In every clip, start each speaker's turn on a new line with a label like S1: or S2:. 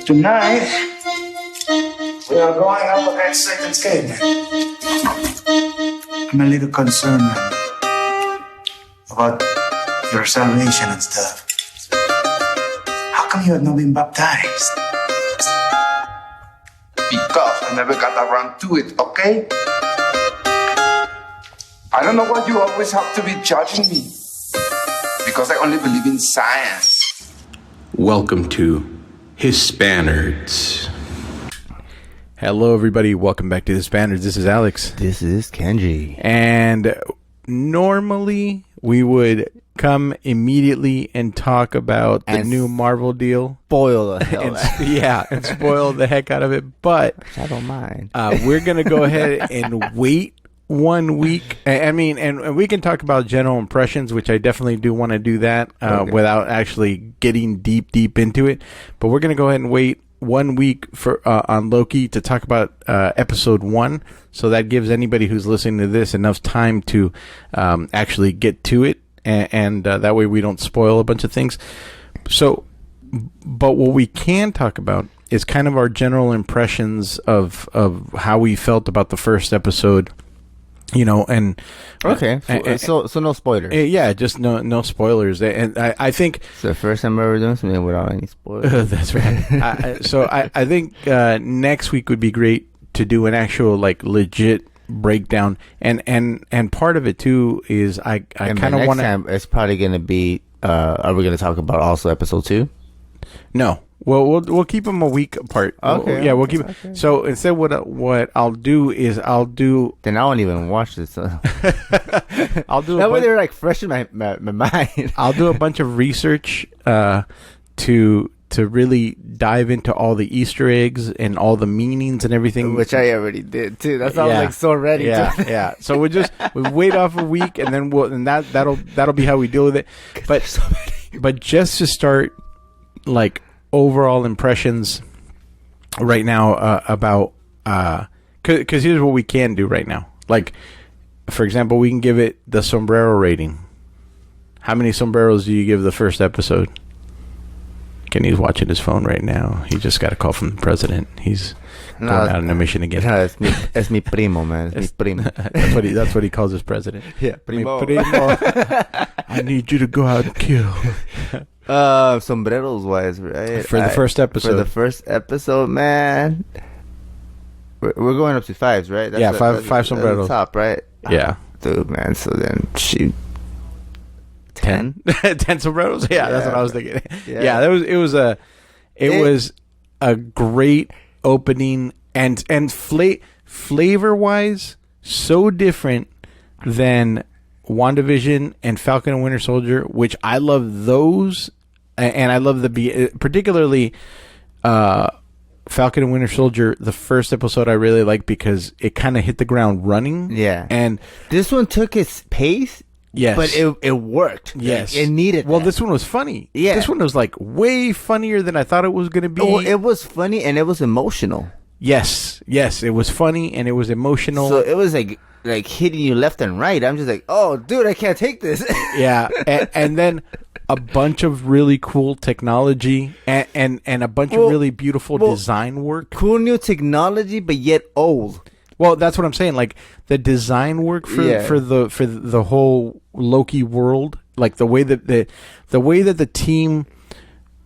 S1: Tonight, we are going up against Satan's gate. I'm a little concerned, man, about your salvation and stuff. How come you have not been baptized?
S2: Because I never got around to it, okay? I don't know why you always have to be judging me. Because I only believe in science.
S3: Welcome to Hispanerds. Hello, everybody. Welcome back to Hispanerds. This is Alex.
S4: This is Kenji.
S3: And normally we would come immediately and talk about the new Marvel deal.
S4: Spoil the hell
S3: and spoil the heck out of it. But
S4: I don't mind.
S3: We're going to go ahead and wait 1 week. I mean, and we can talk about general impressions, which I definitely do want to do that without actually getting deep into it. But we're going to go ahead and wait 1 week for on Loki to talk about episode 1. So that gives anybody who's listening to this enough time to actually get to it. And that way we don't spoil a bunch of things. So, but what we can talk about is kind of our general impressions of how we felt about the first episode. You know, and
S4: okay, so no spoilers.
S3: Yeah, just no spoilers. And I think
S4: it's the first time we're ever doing something without any spoilers.
S3: That's right. So I think next week would be great to do an actual like legit breakdown. And part of it too is I kind of want to. Next time
S4: it's probably going to be. Are we going to talk about also episode 2?
S3: No. Well, we'll keep them a week apart.
S4: Okay.
S3: We'll keep. Okay. So instead, what I'll do is Then
S4: I won't even watch this. So.
S3: I'll do.
S4: That way they're like fresh in my mind.
S3: I'll do a bunch of research to really dive into all the Easter eggs and all the meanings and everything.
S4: Which I already did too. That's all like so ready.
S3: Yeah. So we wait off a week and then that'll be how we deal with it. But just to start, like. Overall impressions right now about because here's what we can do right now. Like, for example, we can give it the sombrero rating. How many sombreros do you give the first episode? Kenny's watching his phone right now. He just got a call from the president. He's going out on a mission again.
S4: No, it's mi primo, man. It's mi primo.
S3: That's what he calls his president.
S4: Yeah, primo.
S3: I need you to go out and kill.
S4: Sombreros wise, right?
S3: For the first episode.
S4: For the first episode, man. We're going up to 5s, right?
S3: That's five sombreros.
S4: Top, right?
S3: Yeah.
S4: Dude, man. So then, shoot. 10?
S3: 10 sombreros? Yeah, that's what I was thinking. Yeah, it was a great opening and flavor wise, so different than WandaVision and Falcon and Winter Soldier, which I love those, and I love particularly Falcon and Winter Soldier. The first episode I really liked because it kind of hit the ground running.
S4: Yeah,
S3: and
S4: this one took its pace.
S3: Yes,
S4: but it worked.
S3: Yes,
S4: it needed.
S3: Well,
S4: that.
S3: This one was funny.
S4: Yeah,
S3: this one was like way funnier than I thought it was going to be.
S4: Oh, it was funny and it was emotional.
S3: Yes, it was funny and it was emotional.
S4: So it was like hitting you left and right. I'm just like, oh, dude, I can't take this.
S3: Yeah, and then a bunch of really cool technology and a bunch of really beautiful design work.
S4: Cool new technology, but yet old.
S3: Well, that's what I'm saying. Like the design work for the whole Loki world, like the way that the team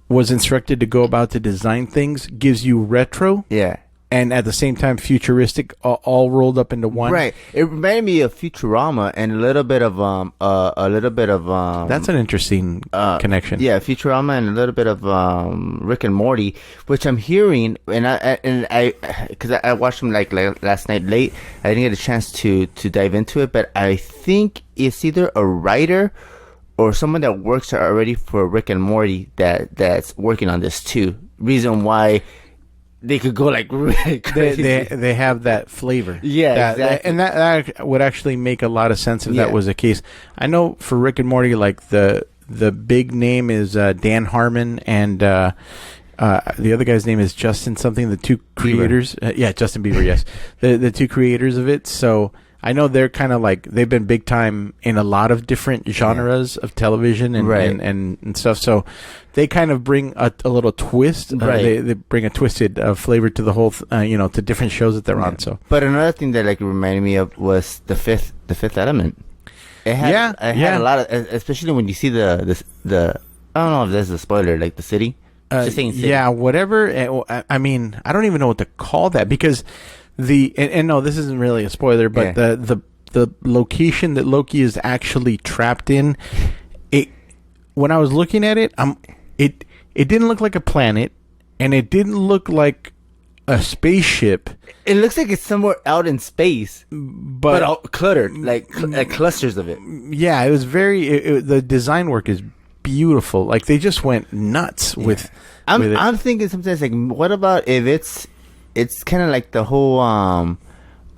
S3: was instructed to go about to design things gives you retro.
S4: Yeah.
S3: And at the same time, futuristic, all rolled up into one.
S4: Right. It reminded me of Futurama and a little bit of
S3: That's an interesting connection.
S4: Yeah, Futurama and a little bit of Rick and Morty, which I'm hearing, and I because I watched them like last night late. I didn't get a chance to dive into it, but I think it's either a writer or someone that works already for Rick and Morty that's working on this too. Reason why. They could go like really crazy.
S3: They have that flavor.
S4: Yeah, exactly.
S3: And that would actually make a lot of sense if that was the case. I know for Rick and Morty, like the big name is Dan Harmon, and the other guy's name is Justin something. The two creators, Justin Bieber, yes, the two creators of it. So I know they're kind of like they've been big time in a lot of different genres of television and stuff. So they kind of bring a little twist. They bring a twisted flavor to the whole, to different shows that they're on. So,
S4: but another thing that like reminded me of was the Fifth Element. It had a lot of, especially when you see the I don't know if this is a spoiler, like the city. Just saying city.
S3: Yeah, whatever. I mean, I don't even know what to call that because and no, this isn't really a spoiler, but the location that Loki is actually trapped in, when I was looking at it, it didn't look like a planet, and it didn't look like a spaceship.
S4: It looks like it's somewhere out in space, but all cluttered, like clusters of it.
S3: Yeah, it was very. The design work is beautiful. Like they just went nuts with. I'm thinking sometimes like, what about if it's kind of like the whole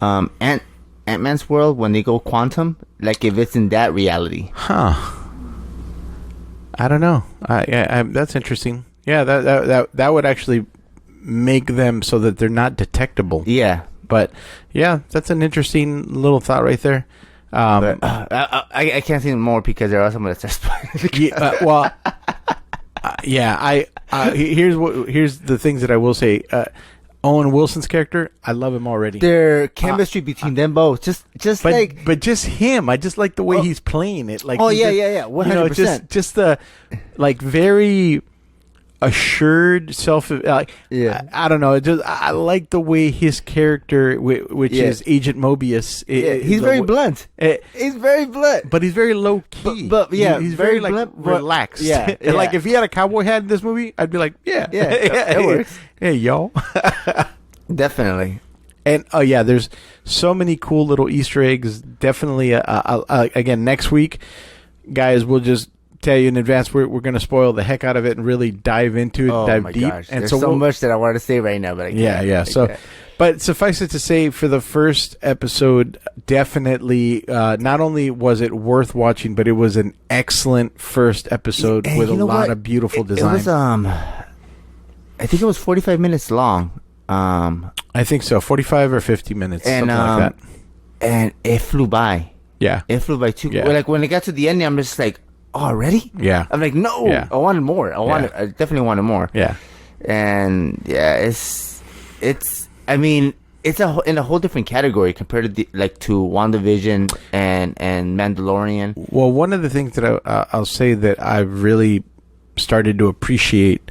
S3: Ant-Man's world when they go quantum, like if it's in that reality. Huh. I don't know. That's interesting. Yeah, that would actually make them so that they're not detectable.
S4: Yeah.
S3: But yeah, that's an interesting little thought right there.
S4: I can't say more because there are some that start spoiling.
S3: Here's the things that I will say. Owen Wilson's character, I love him already.
S4: Their chemistry between them both, just
S3: just him. I just like the way he's playing it. Like
S4: 100%.
S3: Just the like very assured self. I don't know. I like the way his character, which is Agent Mobius.
S4: He's very blunt. He's very blunt,
S3: but he's very low key.
S4: But
S3: he's very like blunt, relaxed.
S4: Yeah,
S3: and like if he had a cowboy hat in this movie, I'd be like, it works. Hey, y'all.
S4: Definitely.
S3: And there's so many cool little Easter eggs. Definitely. Again, next week, guys, we'll just tell you in advance we're going to spoil the heck out of it and really dive into it, dive deep.
S4: Gosh. And there's so much that I want to say right now, but I can't.
S3: So, but suffice it to say, for the first episode, definitely not only was it worth watching, but it was an excellent first episode with a lot of beautiful design.
S4: It was I think it was 45 minutes long.
S3: I think so, 45 or 50 minutes, something like that.
S4: And it flew by.
S3: Yeah,
S4: it flew by too. Yeah. Like when it got to the ending, I'm just like, oh, already?
S3: Yeah.
S4: I'm like, no, I wanted more. I definitely wanted more.
S3: Yeah.
S4: And it's in a whole different category compared to to WandaVision and Mandalorian.
S3: Well, one of the things that I'll say that I've really started to appreciate,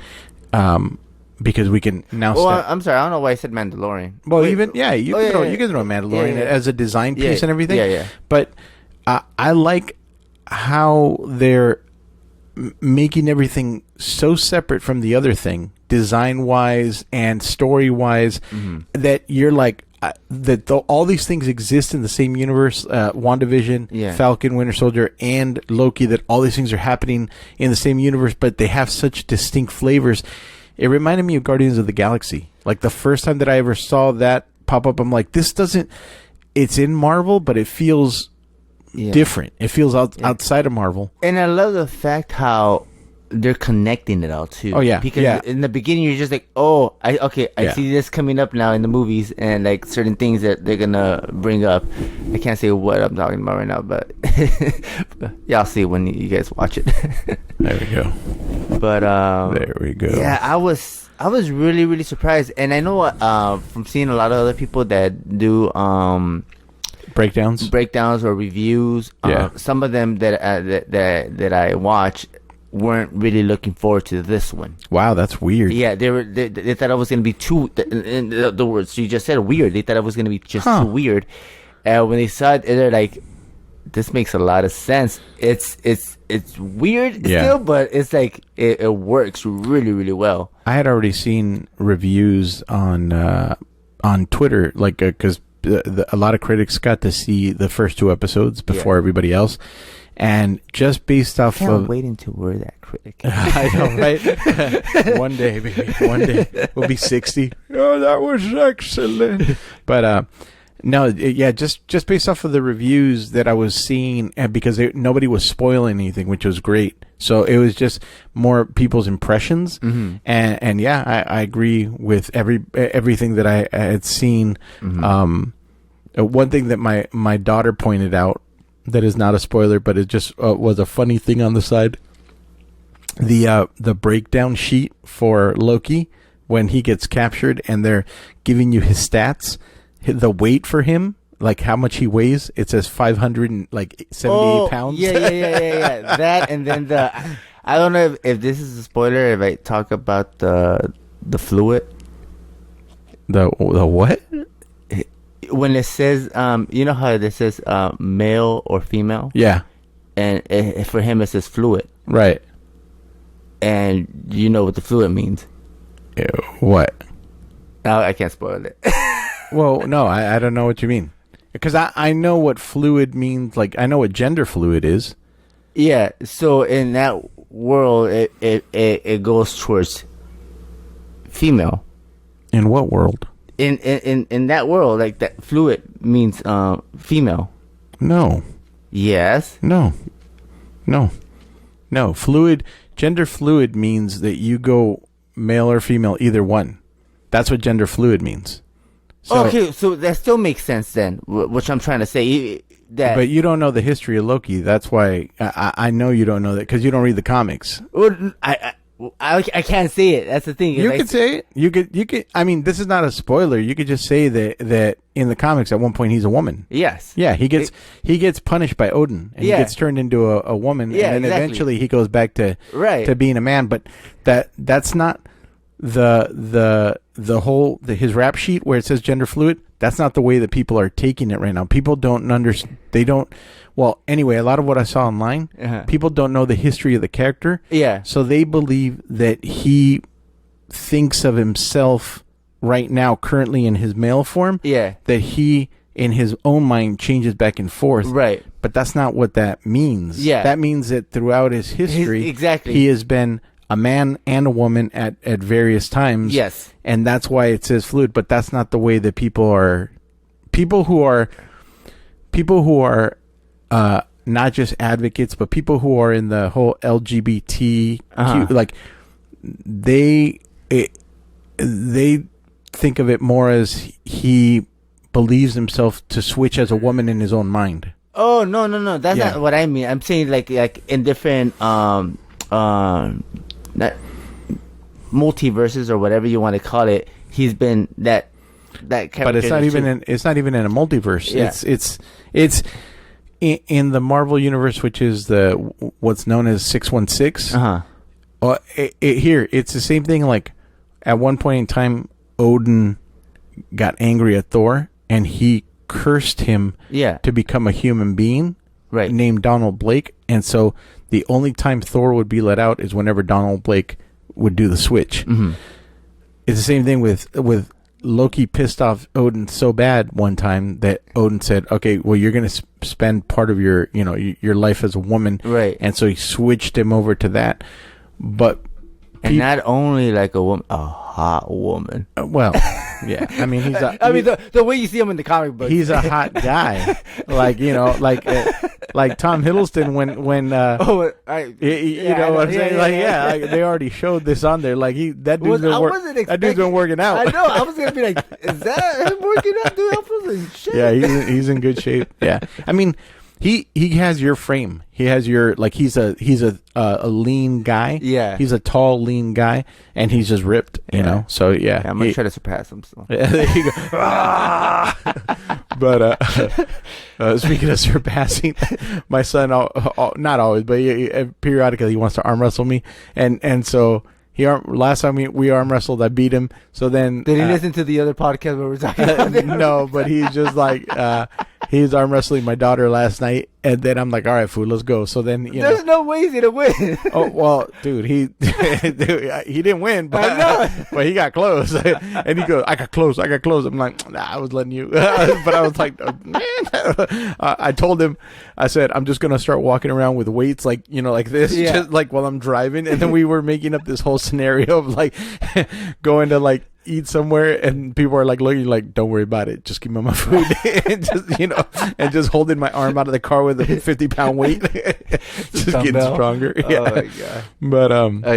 S3: because we can now.
S4: Well, I'm sorry, I don't know why I said Mandalorian.
S3: Well, you can throw Mandalorian as a design piece and everything.
S4: Yeah.
S3: But I like how they're making everything so separate from the other thing, design wise and story wise, that you're like all these things exist in the same universe. WandaVision, Falcon, Winter Soldier, and Loki. That all these things are happening in the same universe, but they have such distinct flavors. It reminded me of Guardians of the Galaxy. Like the first time that I ever saw that pop up, I'm like, this doesn't. It's in Marvel, but it feels different. It feels outside of Marvel.
S4: And I love the fact how they're connecting it all too.
S3: Oh yeah,
S4: because in the beginning you're just like, I see this coming up now in the movies and like certain things that they're gonna bring up. I can't say what I'm talking about right now, but y'all see when you guys watch it.
S3: There we go.
S4: But
S3: there we go.
S4: Yeah, I was really, really surprised, and I know from seeing a lot of other people that do breakdowns or reviews. Some of them that I watch weren't really looking forward to this one.
S3: Wow, that's weird.
S4: Yeah, they thought I was gonna be too. In the words you just said, weird. They thought I was gonna be just too weird. And when they saw it, they're like, "This makes a lot of sense." It's weird still, but it's like it works really, really well.
S3: I had already seen reviews on Twitter, like because a lot of critics got to see the first 2 episodes before everybody else. And just based off of
S4: wait until we're that critic.
S3: I know, right? One day, baby. One day we'll be 60. Oh, that was excellent. But just based off of the reviews that I was seeing, and because nobody was spoiling anything, which was great. So it was just more people's impressions, and I agree with everything that I had seen. One thing that my daughter pointed out that is not a spoiler, but it just was a funny thing on the side. The breakdown sheet for Loki when he gets captured and they're giving you his stats, the weight for him, like how much he weighs. It says 578 pounds.
S4: Yeah. That, and then I don't know if this is a spoiler if I talk about the fluid.
S3: The what?
S4: When it says, you know how it says male or female?
S3: Yeah.
S4: And for him it says fluid.
S3: Right.
S4: And you know what the fluid means.
S3: Ew, what?
S4: No, I can't spoil it.
S3: Well, no, I don't know what you mean. Because I know what fluid means. Like, I know what gender fluid is.
S4: Yeah, so in that world, it goes towards female.
S3: In what world?
S4: In that world, like that fluid means female.
S3: No.
S4: Yes.
S3: No. Fluid, gender fluid means that you go male or female, either one. That's what gender fluid means. So,
S4: okay, so that still makes sense then, which I'm trying to say.
S3: But you don't know the history of Loki. That's why I know you don't know that, because you don't read the comics.
S4: Well, I can't say it. That's the thing.
S3: You could say it. You could. I mean, this is not a spoiler. You could just say that in the comics at one point he's a woman.
S4: Yes.
S3: Yeah, he gets punished by Odin and he gets turned into a woman.
S4: Yeah,
S3: and then eventually he goes back to being a man. But that's not his rap sheet where it says gender fluid. That's not the way that people are taking it right now. People don't understand. They don't. Well, anyway, a lot of what I saw online, people don't know the history of the character.
S4: Yeah.
S3: So they believe that he thinks of himself right now, currently in his male form.
S4: Yeah.
S3: That he, in his own mind, changes back and forth.
S4: Right.
S3: But that's not what that means.
S4: Yeah.
S3: That means that throughout his history,
S4: exactly,
S3: he has been a man and a woman at various times.
S4: Yes.
S3: And that's why it says fluid, but that's not the way that people who are not just advocates, but people who are in the whole LGBT, like they think of it more as he believes himself to switch as a woman in his own mind.
S4: Oh, no. That's not what I mean. I'm saying like in different not multiverses or whatever you want to call it. He's been that character.
S3: But it's not even in a multiverse.
S4: Yeah.
S3: It's in the Marvel universe, which is what's known as 616. Here it's the same thing. Like at one point in time, Odin got angry at Thor and he cursed him to become a human being,
S4: right,
S3: named Donald Blake. And so the only time Thor would be let out is whenever Donald Blake would do the switch.
S4: Mm-hmm.
S3: It's the same thing with Loki. Pissed off Odin so bad one time that Odin said, okay, well, you're going to spend part of your life as a woman.
S4: Right.
S3: And so he switched him over to that. But
S4: and not only like a woman, a hot woman.
S3: Well, yeah. I mean,
S4: the way you see him in the comic book,
S3: he's a hot guy. Like Tom Hiddleston when you know what I'm saying? Like they already showed this on there. Like that dude's been working out.
S4: I know. I was gonna be like, is that him working out? Dude, I'm feeling shit.
S3: Yeah, he's in good shape. Yeah, I mean, he has your frame. He has your he's a lean guy.
S4: Yeah,
S3: he's a tall, lean guy, and he's just ripped. You know, so yeah,
S4: I'm gonna try to surpass him. So.
S3: Yeah, there you go. But speaking of surpassing, my son, not always, but periodically he wants to arm wrestle me, and so last time we arm wrestled, I beat him. So then
S4: did he listen to the other podcast where we're talking about
S3: no, but he's just like he was arm wrestling my daughter last night, and then I'm like, all right, fool, let's go. So then
S4: there's no way he's gonna win.
S3: Oh well, dude, he didn't win, but he got close. And he goes, I got close. I'm like, nah, I was letting you, but I was like, oh, man. I told him, I said, I'm just gonna start walking around with weights like this, just like while I'm driving. And then we were making up this whole scenario of like going to like eat somewhere, and people are like looking like, don't worry about it, just give me my food. And just holding my arm out of the car with a 50-pound weight. Just getting stronger.
S4: Oh my god.
S3: But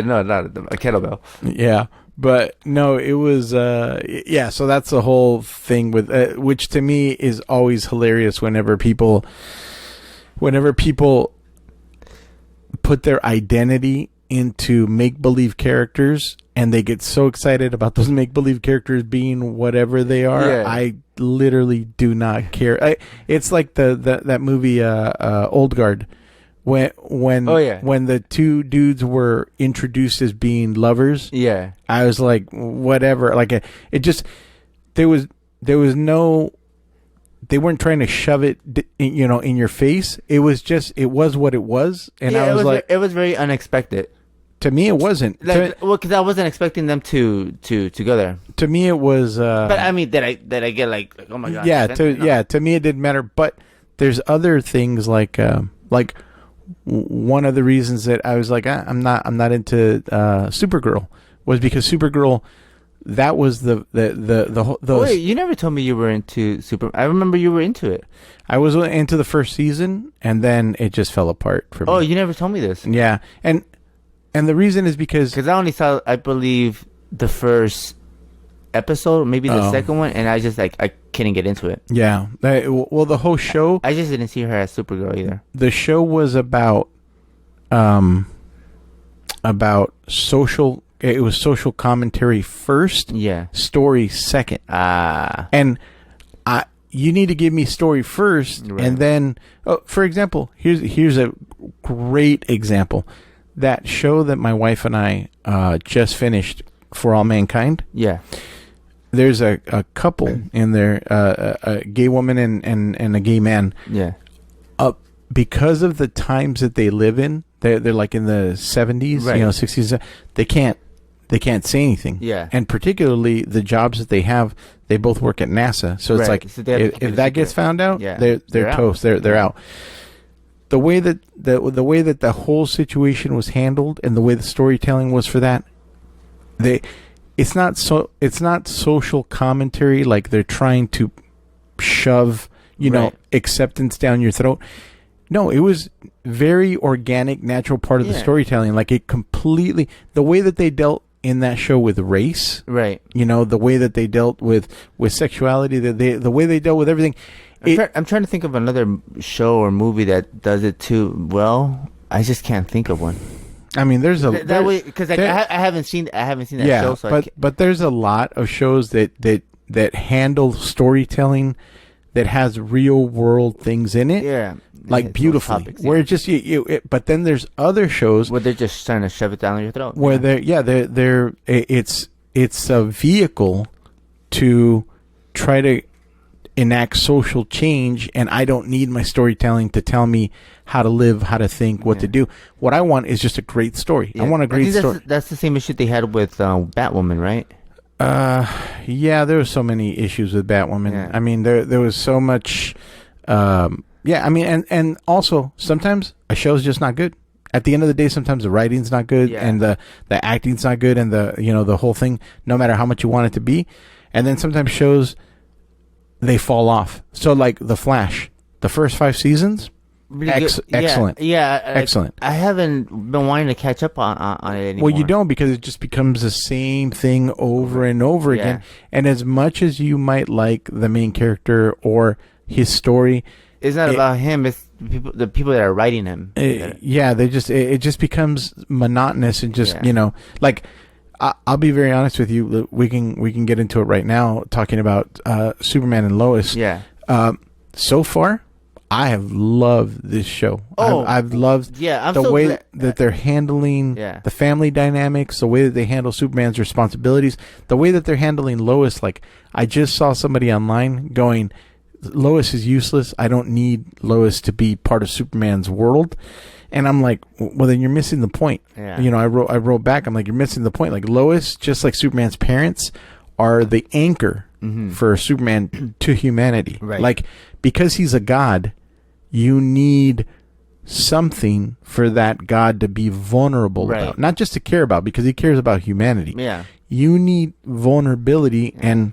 S4: no, not a kettlebell.
S3: Yeah, But no, it was yeah. So that's the whole thing with which to me is always hilarious whenever people put their identity into make-believe characters and they get so excited about those make-believe characters being whatever they are.
S4: Yeah.
S3: I literally do not care. It's like that movie Old Guard when the two dudes were introduced as being lovers.
S4: Yeah.
S3: I was like, whatever. Like it just there was no. They weren't trying to shove it, in your face. It was what it was, and
S4: Yeah,
S3: I was like,
S4: it was very unexpected.
S3: to me, it wasn't.
S4: Because I wasn't expecting them to go there.
S3: To me, it was.
S4: But I mean, did I get like oh my god?
S3: Yeah,
S4: No.
S3: to me, it didn't matter. But there's other things like one of the reasons that I was like, I'm not into Supergirl was because Supergirl. That was the
S4: Wait, you never told me you were into Super. I remember you were into it.
S3: I was into the first season, and then it just fell apart for me.
S4: Oh, you never told me this.
S3: Yeah, and the reason is because
S4: I only saw, I believe, the first episode, maybe the second one, and I just I couldn't get into it.
S3: Yeah, well, the whole show.
S4: I just didn't see her as Supergirl either.
S3: The show was about social. It was social commentary first.
S4: Yeah.
S3: Story second. And you need to give me story first,
S4: Right.
S3: and then, for example, here's a great example. That show that my wife and I just finished, For All Mankind.
S4: Yeah.
S3: There's a couple in there, a gay woman and a gay man.
S4: Yeah.
S3: Because of the times that they live in, they're like in the 70s,
S4: Right.
S3: 60s. They can't say anything.
S4: Yeah.
S3: And particularly the jobs that they have, they both work at NASA. So it's
S4: Right.
S3: like
S4: So they have to keep
S3: if
S4: it
S3: that gets
S4: secret.
S3: found out,
S4: Yeah.
S3: they're
S4: They're out.
S3: toast. They're out. The way that the whole situation was handled and the way the storytelling was for that, it's not social commentary like they're trying to shove,
S4: Right.
S3: acceptance down your throat. No, it was very organic, natural part of the
S4: Yeah.
S3: storytelling. Like it completely, the way that they dealt in that show with race,
S4: Right.
S3: the way that they dealt with sexuality, the way they dealt with everything.
S4: I'm trying to think of another show or movie that does it too well. I just can't think of one.
S3: I mean, there's a
S4: That way, because I haven't seen that
S3: yeah,
S4: show. So
S3: but there's a lot of shows that handle storytelling that has real world things in it.
S4: yeah,
S3: Like
S4: those
S3: beautifully,
S4: topics,
S3: where
S4: yeah.
S3: it just but then there's other shows
S4: where they're just trying to shove it down your throat.
S3: where it's a vehicle to try to enact social change, and I don't need my storytelling to tell me how to live, how to think, what to do. What I want is just a great story. I want a great
S4: think
S3: story.
S4: That's the same issue they had with Batwoman, right?
S3: Yeah, there was so many issues with Batwoman.
S4: Yeah.
S3: I mean, there was so much. Yeah, I mean, and also sometimes a show's just not good. At the end of the day, sometimes the writing's not good,
S4: Yeah.
S3: and the acting's not good, and the whole thing, no matter how much you want it to be. And then sometimes shows, they fall off. So like The Flash, the first 5 seasons,
S4: Really good.
S3: excellent.
S4: Yeah,
S3: Excellent.
S4: I haven't been wanting to catch up on it anymore.
S3: Well, you don't, because it just becomes the same thing over and over
S4: Yeah.
S3: again. And as much as you might like the main character or his story,
S4: It's not about him. It's the people that are writing him.
S3: yeah, it just becomes monotonous and just
S4: Yeah.
S3: like I'll be very honest with you. We can get into it right now, talking about Superman and Lois.
S4: Yeah.
S3: So far, I have loved this show.
S4: Oh,
S3: I've loved
S4: yeah, I'm
S3: the
S4: so
S3: way
S4: glad-
S3: that they're handling
S4: Yeah.
S3: the family dynamics, the way that they handle Superman's responsibilities, the way that they're handling Lois. Like, I just saw somebody online going, Lois is useless. I don't need Lois to be part of Superman's world. And I'm like, well, then you're missing the point.
S4: Yeah.
S3: I wrote back. I'm like, you're missing the point. Like, Lois, just like Superman's parents, are the anchor for Superman to humanity.
S4: Right.
S3: Like, because he's a god, you need something for that god to be vulnerable
S4: Right.
S3: about. Not just to care about, because he cares about humanity.
S4: Yeah.
S3: You need vulnerability, and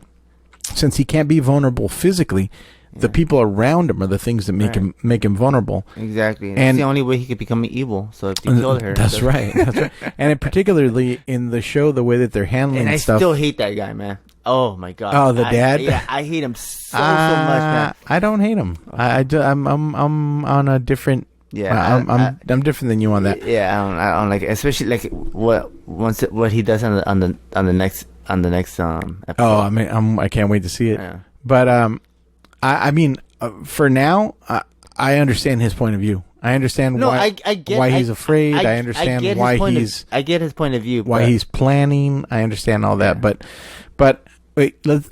S3: since he can't be vulnerable physically, The people around him are the things that make him vulnerable.
S4: Exactly.
S3: And
S4: it's the only way he could become evil. So if they kill her,
S3: that's right. That's right. And particularly in the show, the way that they're handling
S4: and I
S3: stuff.
S4: still hate that guy, man. Oh my god.
S3: Oh, the dad.
S4: Yeah, I hate him so much, man.
S3: I don't hate him. I'm on a different.
S4: Yeah,
S3: I'm different than you on that.
S4: Yeah, I don't like it, especially like what he does on the next episode.
S3: Oh, I mean, I can't wait to see it.
S4: Yeah.
S3: But I mean, for now, I understand his point of view. I understand
S4: I
S3: why he's afraid. I understand why
S4: I get his point of view.
S3: Why he's planning. I understand all that.
S4: Yeah.
S3: But wait, let's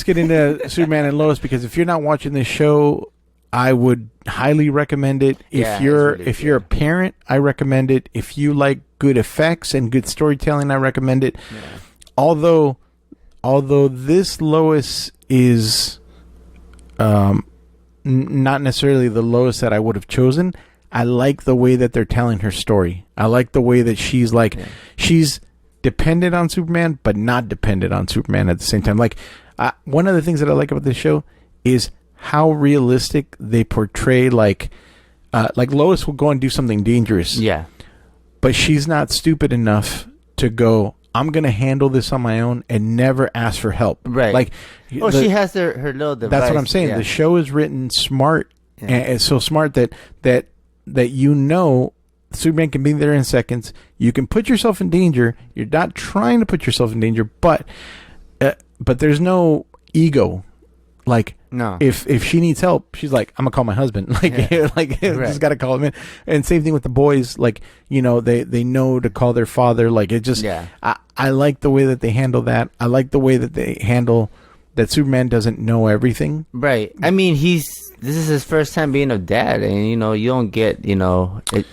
S3: get into Superman and Lois, because if you're not watching this show, I would highly recommend it. If you're a parent, I recommend it. If you like good effects and good storytelling, I recommend it. Yeah. Although this Lois is not necessarily the Lois that I would have chosen, I like the way that they're telling her story. I like the way that she's she's dependent on Superman, but not dependent on Superman at the same time. Like, one of the things that I like about this show is how realistic they portray, like Lois will go and do something dangerous.
S4: Yeah.
S3: But she's not stupid enough to go, I'm going to handle this on my own and never ask for help.
S4: Right.
S3: Like,
S4: she has her little device.
S3: That's what I'm saying. Yeah. The show is written smart, and it's so smart that Superman can be there in seconds. You can put yourself in danger. You're not trying to put yourself in danger, but there's no ego. Like,
S4: no.
S3: If she needs help, she's like, I'm gonna call my husband. Like, just gotta call him in. And same thing with the boys. Like, they know to call their father. Like, it just, I like the way that they handle that. I like the way that they handle that Superman doesn't know everything.
S4: Right. I mean, this is his first time being a dad, and you don't get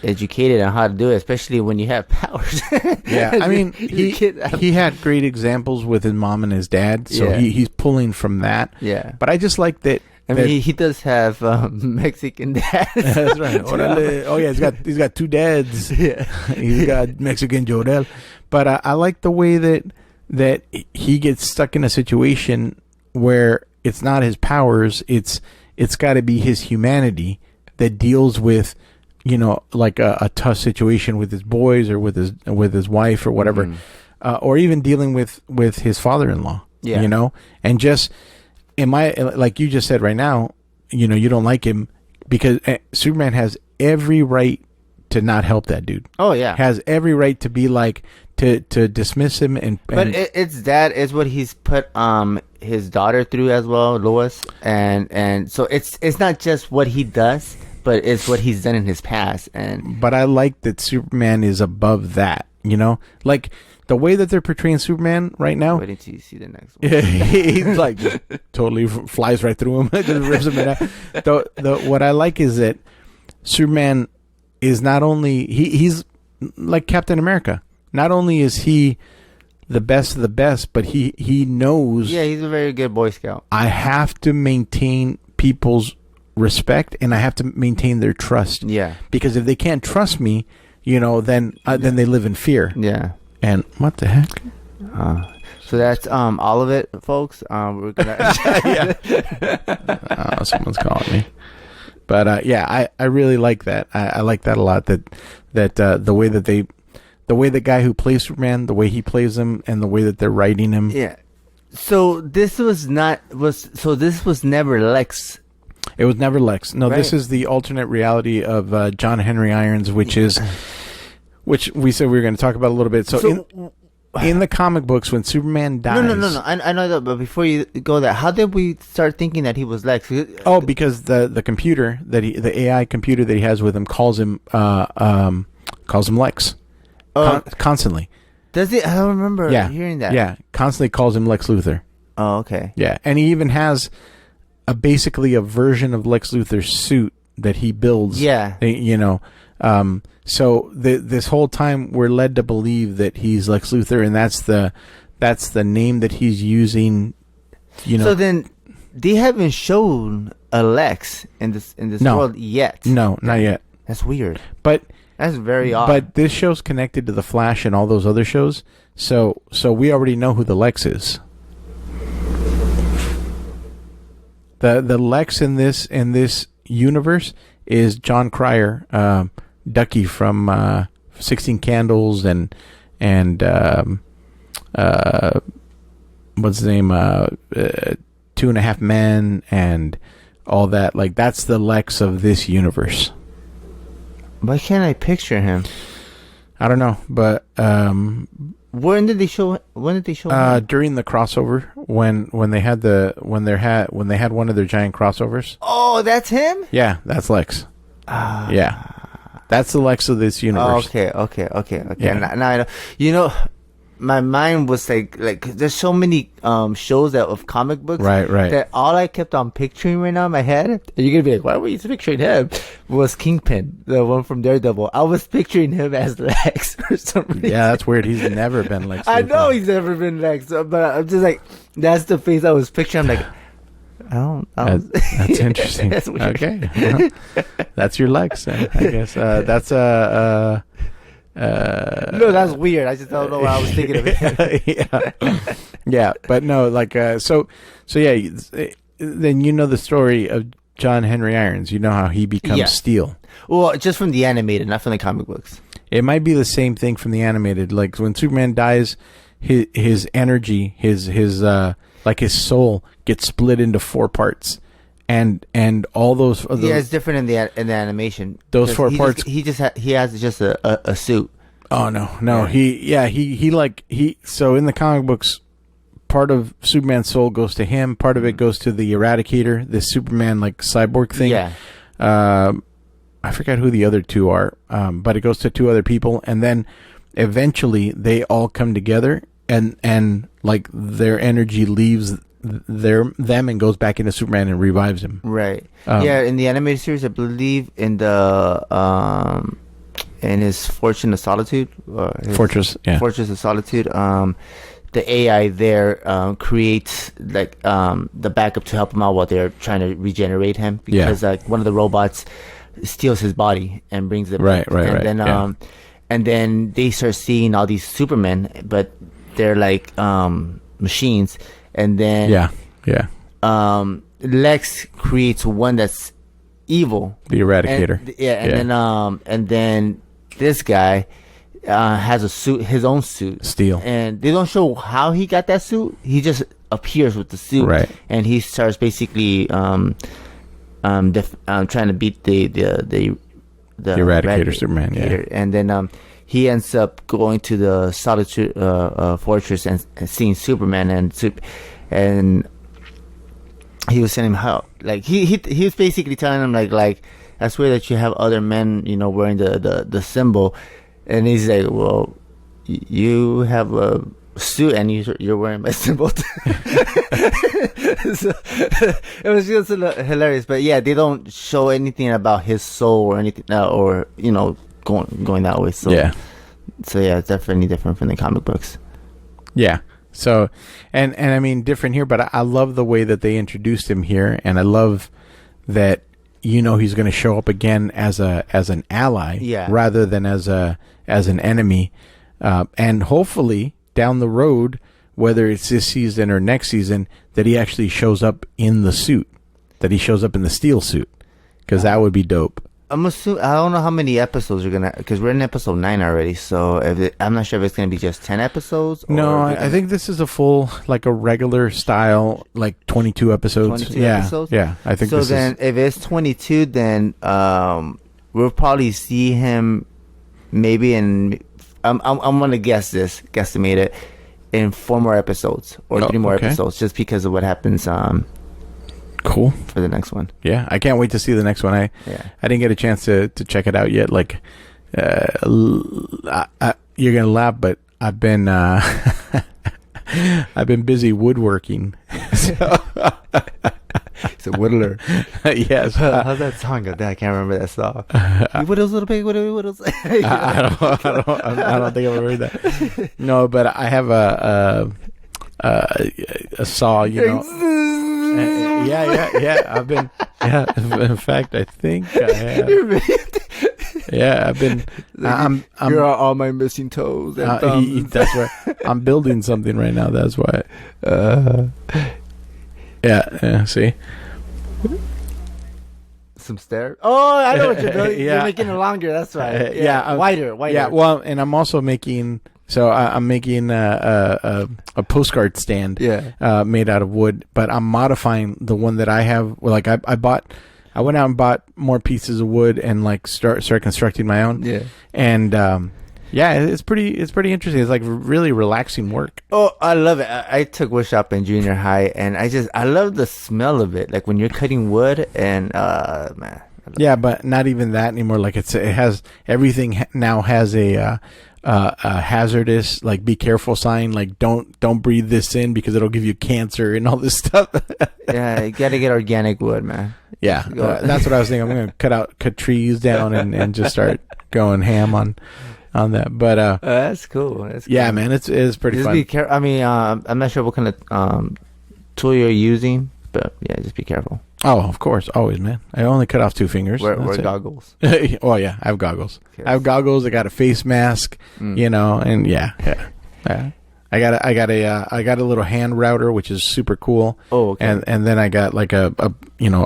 S4: educated on how to do it, especially when you have powers.
S3: Yeah, I mean, he had great examples with his mom and his dad, so he's pulling from that.
S4: Yeah,
S3: but I just like that.
S4: I mean, he does have Mexican dads.
S3: That's right. Oh yeah, he's got two dads.
S4: Yeah,
S3: he's got Mexican Jodel. But I like the way that he gets stuck in a situation where it's not his powers, it's got to be his humanity that deals with, like a tough situation with his boys or with his wife or whatever, or even dealing with his father-in-law.
S4: Yeah.
S3: And just like you just said right now, you don't like him because Superman has every right to not help that dude.
S4: Oh yeah,
S3: has every right to be like to dismiss him
S4: but it's what he's put his daughter through as well, Lois, and so it's not just what he does, but it's what he's done in his past. But
S3: I like that Superman is above that, like the way that they're portraying Superman right now.
S4: Wait until you see the next one.
S3: He's like just totally flies right through him, just rips him in half. What I like is that Superman is not only he's like Captain America. Not only is he the best of the best, but he knows.
S4: Yeah, he's a very good Boy Scout.
S3: I have to maintain people's respect, and I have to maintain their trust.
S4: Yeah. Because
S3: if they can't trust me, then they live in fear.
S4: Yeah.
S3: And what the heck?
S4: So that's all of it, folks. We're gonna.
S3: Someone's calling me. But I really like that. I like that a lot. That the way that the guy who plays Superman, the way he plays him, and the way that they're writing him.
S4: Yeah. So this was never Lex.
S3: It was never Lex. No,
S4: right.
S3: This is the alternate reality of John Henry Irons, which we said we were going to talk about a little bit. So in the comic books, when Superman dies...
S4: No. I know that, but before you go there, how did we start thinking that he was Lex?
S3: Oh, because the computer, the AI computer that he has with him calls him Lex. Constantly.
S4: Does it? I don't remember hearing that.
S3: Yeah, constantly calls him Lex Luthor.
S4: Oh, okay.
S3: Yeah, and he even has basically a version of Lex Luthor's suit that he builds.
S4: Yeah.
S3: So this whole time we're led to believe that he's Lex Luthor, and that's the name that he's using.
S4: So then they haven't shown a Lex in this world yet.
S3: No, not yet.
S4: That's weird.
S3: But
S4: that's very odd.
S3: But this show's connected to the Flash and all those other shows, so we already know who the Lex is. The Lex in this universe is John Cryer, Ducky from 16 Candles and what's his name? 2.5 Men and all that. Like, that's the Lex of this universe.
S4: Why can't I picture him?
S3: I don't know, but
S4: when did they show him?
S3: during the crossover when they had one of their giant crossovers.
S4: Oh, that's him?
S3: Yeah, that's Lex. Yeah. That's the Lex of this universe.
S4: Okay.
S3: Yeah.
S4: Now I know. You know, my mind was like there's so many shows of comic books,
S3: Right.
S4: that all I kept on picturing right now in my head, and you're gonna be like, why were you picturing him? Was Kingpin, the one from Daredevil. I was picturing him as Lex for some reason.
S3: Yeah, that's weird. He's never been Lex.
S4: I know he's never been Lex, but I'm just like, that's the face I was picturing. I'm like, I don't.
S3: That's interesting.
S4: That's weird.
S3: Okay, well, that's your Lex. I guess that's
S4: no, that's weird. I just don't know what I was thinking of it.
S3: yeah, but no, like so yeah. Then you know the story of John Henry Irons. You know how he becomes Steel.
S4: Well, just from the animated, not from the comic books.
S3: It might be the same thing from the animated. Like when Superman dies, his energy, his like his soul gets split into 4 parts, and all those.
S4: Yeah, it's different in the animation.
S3: Those 4 parts.
S4: He has just a suit.
S3: Oh no! So in the comic books, part of Superman's soul goes to him. Part of it goes to the Eradicator, this Superman like cyborg thing.
S4: Yeah.
S3: I forgot who the other 2 are, but it goes to 2 other people, and then eventually they all come together, and like their energy leaves them and goes back into Superman and revives him.
S4: Right. Yeah, in the animated series, I believe in the in his Fortune of Solitude,
S3: Fortress
S4: of Solitude, the AI there creates like the backup to help him out while they're trying to regenerate him, because like one of the robots steals his body and brings it back.
S3: Right.
S4: Then and then they start seeing all these Supermen, but they're like machines. And then Lex creates one that's evil,
S3: the Eradicator.
S4: And then this guy has a suit, his own suit,
S3: Steel,
S4: and they don't show how he got that suit. He just appears with the suit,
S3: right?
S4: And he starts basically trying to beat the
S3: Eradicator Superman,
S4: and then he ends up going to the Solitude Fortress and seeing Superman, and he was telling him how, like he was basically telling him like I swear that you have other men, wearing the symbol, and he's like, well, you have a suit and you're wearing my symbol. So, it was just hilarious, but yeah, they don't show anything about his soul or anything, or going that way. So yeah, it's definitely different from the comic books.
S3: Yeah. So, and I mean different here, but I love the way that they introduced him here, and I love that he's going to show up again as an ally, rather than as an enemy, and hopefully down the road, whether it's this season or next season, that he actually shows up in the suit, that he shows up in the Steel suit, because that would be dope.
S4: I'm assuming, I don't know how many episodes are gonna, because we're in episode 9 already. So I'm not sure if it's gonna be just 10 episodes.
S3: No, I think this is a full, like a regular style, like 22 episodes.
S4: 22 episodes.
S3: Yeah, I think.
S4: So then, if it's 22, then we'll probably see him maybe in. I'm gonna guesstimate it in 4 more episodes or 3 more episodes, just because of what happens.
S3: Cool
S4: for the next one.
S3: Yeah, I can't wait to see the next one. I didn't get a chance to check it out yet. Like, you're gonna laugh, but I've been busy woodworking. So
S4: it's a whittler.
S3: Yes.
S4: How's that song go? I can't remember that song. Whittles, little pig, whittles.
S3: I don't think I've ever heard that. No, but I have a saw. Yeah. I've been. Yeah. In fact, I think I have. Yeah, I've been.
S4: Here are all my missing toes and thumbs.
S3: That's right. I'm building something right now. That's why. Yeah. See.
S4: Some stairs. Oh, I know what you're doing.
S3: Yeah.
S4: You're making it longer. That's right. Wider.
S3: Yeah, well, and I'm also making. So I'm making a postcard stand. Made out of wood, but I'm modifying the one that I have. Well, like I went out and bought more pieces of wood and like start constructing my own.
S4: Yeah.
S3: And it's pretty interesting. It's like really relaxing work.
S4: Oh, I love it. I took woodshop in junior high, and I love the smell of it. Like when you're cutting wood, and man.
S3: Yeah, but not even that anymore. Like it has everything now has a hazardous, like, be careful sign, like don't breathe this in because it'll give you cancer and all this stuff.
S4: Yeah, you gotta get organic wood, man.
S3: Yeah, that's what I was thinking. I'm gonna cut trees down and just start going ham on that. But
S4: that's cool. That's cool.
S3: Yeah, man, it's pretty
S4: just
S3: fun.
S4: Be careful. I mean, I'm not sure what kind of tool you're using, but yeah, just be careful.
S3: Oh, of course, always, man. I only cut off 2 fingers.
S4: Wear goggles.
S3: Oh yeah, I have goggles. I have goggles. I got a face mask, and yeah. I got a little hand router, which is super cool.
S4: Oh, okay.
S3: And then I got like a
S4: no,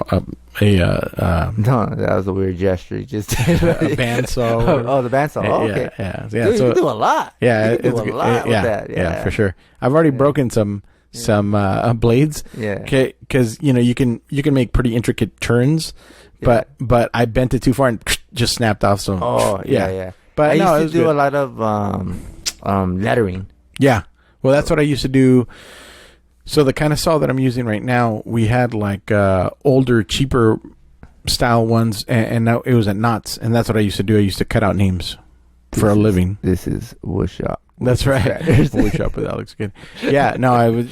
S4: that was a weird gesture. You just did
S3: a bandsaw.
S4: Oh, the bandsaw. Oh, okay.
S3: Yeah.
S4: Dude,
S3: So
S4: you can do a lot.
S3: Yeah,
S4: you can do a lot with that.
S3: Yeah, for sure. I've already broken some blades.
S4: Yeah.
S3: Because you can make pretty intricate turns, but I bent it too far and just snapped off. So
S4: yeah.
S3: But
S4: I used to do
S3: good.
S4: a lot of lettering.
S3: Yeah. Well, that's what I used to do. So the kind of saw that I'm using right now, we had like older, cheaper style ones, and now it was at Knott's, and that's what I used to do. I used to cut out names for a living.
S4: This is woodshop.
S3: That's right. Woodshop with Alex Good. Yeah, no, I was,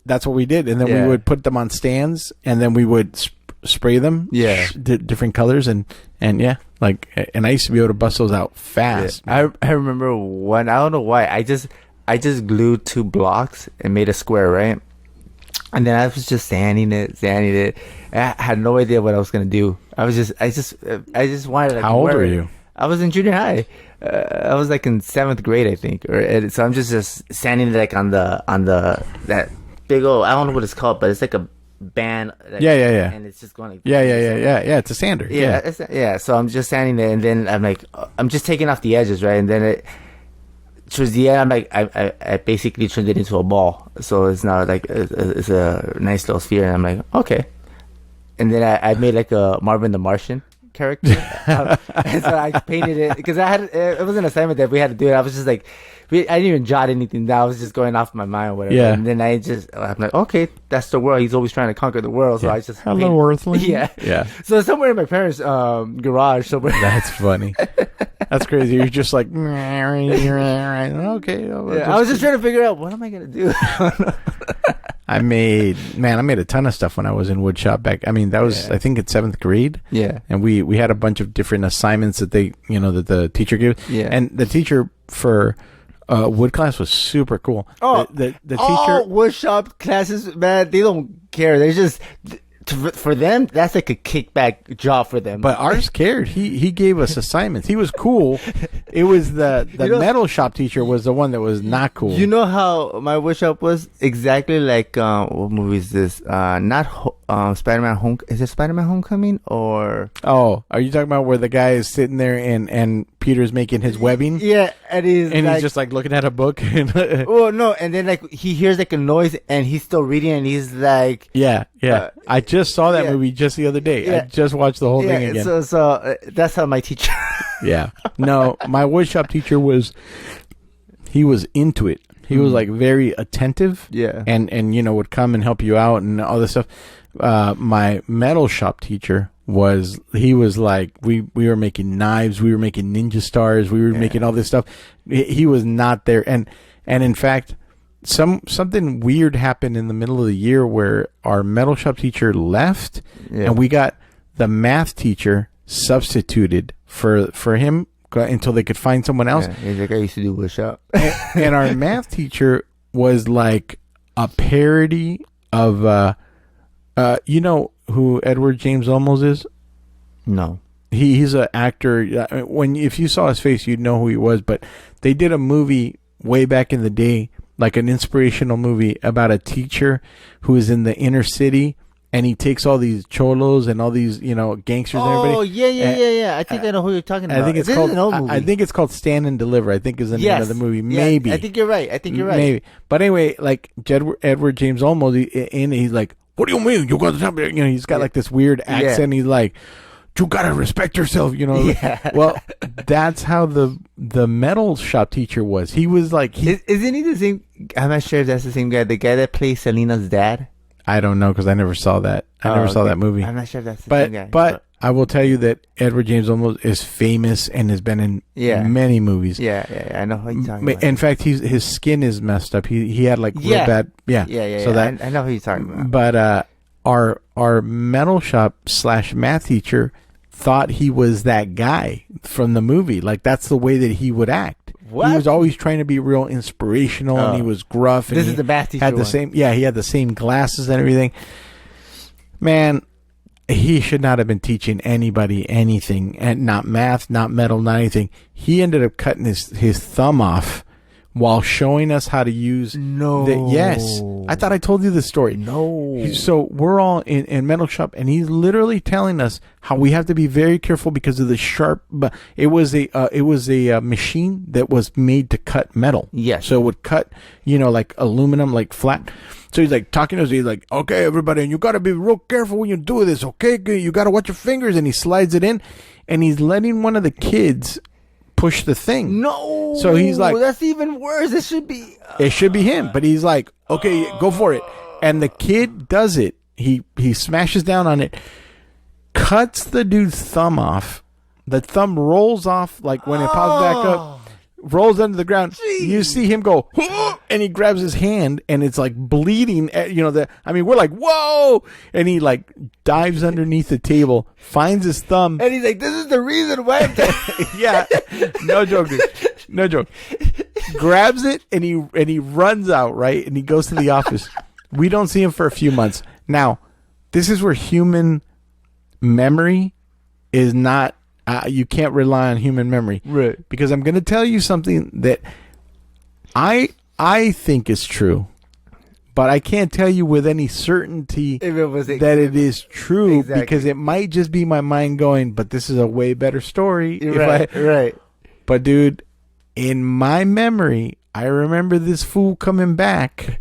S3: that's what we did, and then we would put them on stands, and then we would spray them.
S4: Yeah,
S3: different colors, and I used to be able to bust those out fast.
S4: Yeah. I remember one. I don't know why. I just glued 2 blocks and made a square, right? And then I was just sanding it. I had no idea what I was gonna do. I just wanted.
S3: How old were you?
S4: I was in junior high. I was like in 7th grade, I think. So I'm just sanding it like on that big old, I don't know what it's called, but it's like a band. Like,
S3: yeah.
S4: And it's just going like.
S3: Yeah. It's a sander.
S4: Yeah. So I'm just sanding it, and then I'm like, I'm just taking off the edges, right? And then towards the end, I'm like, I basically turned it into a ball. So it's now like it's a nice little sphere, and I'm like, okay. And then I made like a Marvin the Martian character, and so I painted it because it was an assignment that we had to do it. I was just like, I didn't even jot anything down. I was just going off my mind or whatever.
S3: Yeah.
S4: And then I'm like, okay, that's the world. He's always trying to conquer the world. So I just
S3: hello, Earthling.
S4: Yeah. So somewhere in my parents' garage somewhere.
S3: That's funny. That's crazy. You're just like, okay.
S4: I was just trying to figure out what am I gonna do.
S3: I made a ton of stuff when I was in woodshop back. I mean, that was I think in 7th grade.
S4: Yeah.
S3: And we had a bunch of different assignments that that the teacher gave.
S4: Yeah.
S3: And the teacher for wood class was super cool.
S4: Oh,
S3: the teacher
S4: woodshop classes, man, they don't care. They just for them, that's like a kickback job for them.
S3: But ours cared. He gave us assignments. He was cool. It was the metal shop teacher was the one that was not cool.
S4: You know how my woodshop was exactly like what movie is this? Not Spider-Man Home. Is it Spider-Man Homecoming or?
S3: Oh, are you talking about where the guy is sitting there and Peter's making his webbing?
S4: Yeah, and he's
S3: just like looking at a book.
S4: Oh no! And then like he hears like a noise and he's still reading and he's like,
S3: yeah. I just saw that movie just the other day.
S4: Yeah.
S3: I just watched the whole thing again.
S4: So that's how my teacher.
S3: Yeah. No, my woodshop teacher he was into it. He was like very attentive.
S4: Yeah.
S3: And would come and help you out and all this stuff. My metal shop teacher was like, we were making knives, we were making ninja stars, we were making all this stuff. He was not there. And in fact, something weird happened in the middle of the year where our metal shop teacher left and we got the math teacher substituted for him until they could find someone else.
S4: Yeah, he's like, I used to do woodshop.
S3: And our math teacher was like a parody of you know who Edward James Olmos is?
S4: No.
S3: He's an actor. If you saw his face, you'd know who he was. But they did a movie way back in the day, like an inspirational movie about a teacher who is in the inner city and he takes all these cholos and all these, you know, gangsters and everybody.
S4: Oh, yeah. I think I know who you're talking about.
S3: I think it's
S4: This
S3: called.
S4: is an old movie.
S3: I think it's called Stand and Deliver. I think is the name of the movie. Maybe.
S4: Yeah, I think you're right.
S3: Maybe. But anyway, like Edward James Olmos, he's like, "What do you mean? You got to tell me?" You know, he's got like this weird accent. He's like, "You gotta respect yourself." You know.
S4: Yeah.
S3: Well, that's how the metal shop teacher was. He was like,
S4: isn't he the same? I'm not sure if that's the same guy. The guy that plays Selena's dad.
S3: I don't know because I never saw that. I never saw that movie.
S4: I'm not sure if that's the same guy.
S3: But I will tell you that Edward James Olmos is famous and has been in many movies.
S4: Yeah. I know who you're talking about.
S3: In fact, his skin is messed up. He had like real bad. Yeah.
S4: So that I know who you're talking about.
S3: But our metal shop / math teacher thought he was that guy from the movie. Like that's the way that he would act.
S4: What?
S3: He was always trying to be real inspirational, and he was gruff. And
S4: this is the math teacher.
S3: Had the same. Yeah, he had the same glasses and everything. Man, he should not have been teaching anybody anything, and not math, not metal, not anything. He ended up cutting his thumb off while showing us how to use.
S4: No.
S3: Yes, I thought I told you this story.
S4: No.
S3: So we're all in metal shop, and he's literally telling us how we have to be very careful because of the sharp. But it was a machine that was made to cut metal.
S4: Yes.
S3: So it would cut, you know, like aluminum, like flat. So he's like talking to us. He's like, "Okay, everybody, and you got to be real careful when you do this. Okay, you got to watch your fingers." And he slides it in, and he's letting one of the kids push the thing.
S4: No.
S3: So he's like,
S4: that's even worse. It should be
S3: him. But he's like, "Okay, go for it." And the kid does it. He smashes down on it, cuts the dude's thumb off. The thumb rolls off like when it pops back up, rolls under the ground. Jeez. You see him go, and he grabs his hand, and it's like bleeding. You know, we're like, "Whoa!" And he like dives underneath the table, finds his thumb,
S4: and he's like, "This is the reason why."
S3: Yeah, no joke, dude. No joke. Grabs it and he runs out, right? And he goes to the office. We don't see him for a few months. Now, this is where human memory is not. You can't rely on human memory,
S4: right?
S3: Because I'm going to tell you something that I think is true, but I can't tell you with any certainty that it is true because it might just be my mind going. But this is a way better story,
S4: right?
S3: But dude, in my memory, I remember this fool coming back,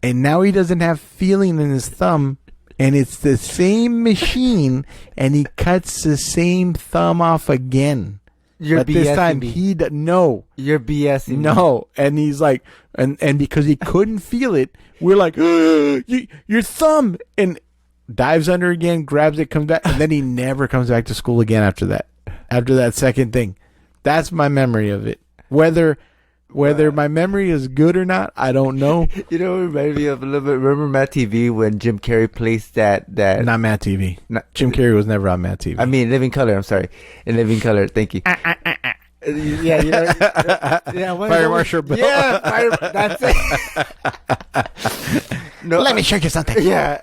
S3: and now he doesn't have feeling in his thumb. And it's the same machine, and he cuts the same thumb off again.
S4: But
S3: this time no.
S4: You're BSing.
S3: No, and he's like, and because he couldn't feel it, we're like, your thumb, and dives under again, grabs it, comes back, and then he never comes back to school again after that. After that second thing, that's my memory of it. Whether my memory is good or not, I don't know.
S4: You know, it reminded me of a little bit. Remember Matt TV when Jim Carrey placed that?
S3: Not Matt TV. Jim Carrey was never on Matt TV.
S4: I mean, Living Color. I'm sorry, in Living Color. Thank you. Yeah, you know,
S3: Fire Marshal Bill.
S4: Yeah, that's it. No,
S3: let me show you something.
S4: Yeah.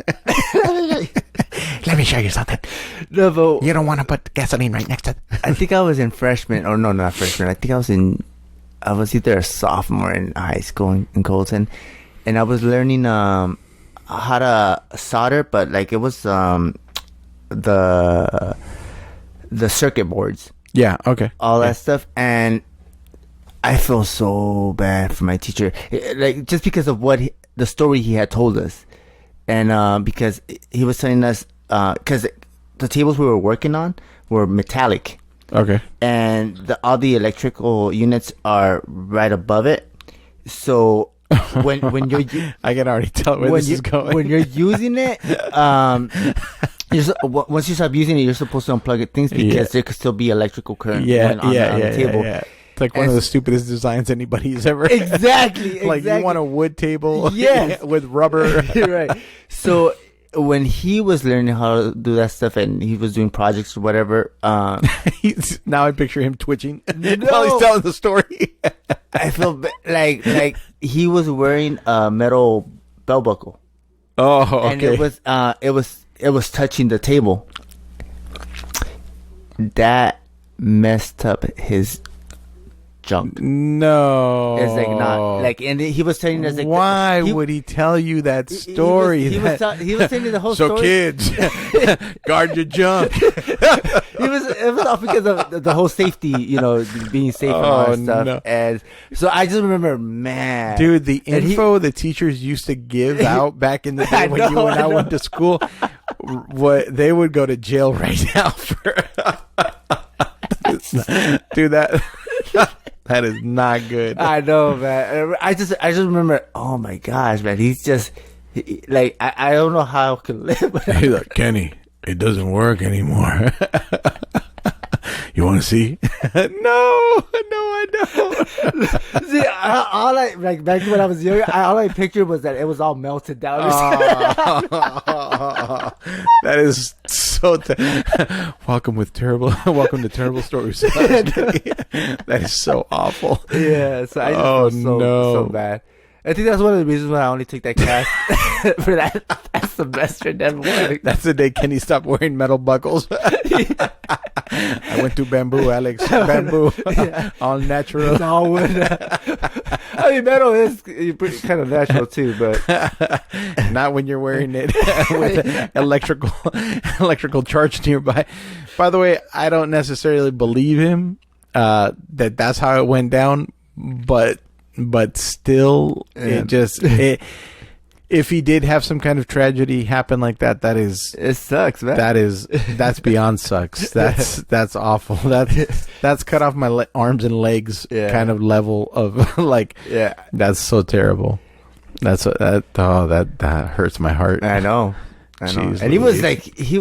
S3: Let me show you something.
S4: No, but
S3: you don't want to put gasoline right next to it.
S4: I think I was in freshman. Or no, not freshman. I think I was either a sophomore in high school in Colton, and I was learning how to solder, but like it was the circuit boards.
S3: Yeah, okay.
S4: All that stuff, and I feel so bad for my teacher, like just because of the story he had told us, and because he was telling us, because the tables we were working on were metallic.
S3: Okay.
S4: And all the electrical units are right above it. So when you're
S3: I can already tell where this is going.
S4: When you're using it, once you stop using it, you're supposed to unplug things because there could still be electrical current going on the table.
S3: Yeah. It's like one of the stupidest designs anybody's ever.
S4: Exactly.
S3: Like you want a wood table with rubber.
S4: Right. So when he was learning how to do that stuff and he was doing projects or whatever,
S3: now I picture him twitching while he's telling the story.
S4: I feel like he was wearing a metal belt buckle.
S3: Oh, okay.
S4: And it was touching the table. That messed up his junk.
S3: No.
S4: It's like not like, and he was telling us like,
S3: why would he tell you that story?
S4: He was telling me the whole
S3: so
S4: story.
S3: kids, guard your junk.
S4: It was all because of the whole safety, being safe and all that stuff.
S3: No.
S4: And so I just remember, man,
S3: dude, the info the teachers used to give out back in the day when you and I went to school, what they would go to jail right now for. Dude, that is not good.
S4: I know, man. I just remember. Oh my gosh, man. He's just I don't know how I can live.
S3: He's like, Kenny, it doesn't work anymore. You want to see? No, I don't.
S4: See, all I like back when I was younger, all I pictured was that it was all melted down.
S3: That is so. Welcome to terrible stories. That is so awful.
S4: Yeah, so I just felt so bad. I think that's one of the reasons why I only took that class for that semester. Never worked.
S3: That's the day Kenny stopped wearing metal buckles. I went to bamboo, Alex. Bamboo, all natural.
S4: It's all wood. I mean, metal is kind of natural too, but
S3: not when you're wearing it with electrical charge nearby. By the way, I don't necessarily believe him that's how it went down, but still, if he did have some kind of tragedy happen like that,
S4: it sucks, man.
S3: That's beyond sucks. That's awful. That's cut off my arms and legs kind of level of like. Yeah, that's so terrible. That hurts my heart.
S4: I know.
S3: Jeez,
S4: and he was like he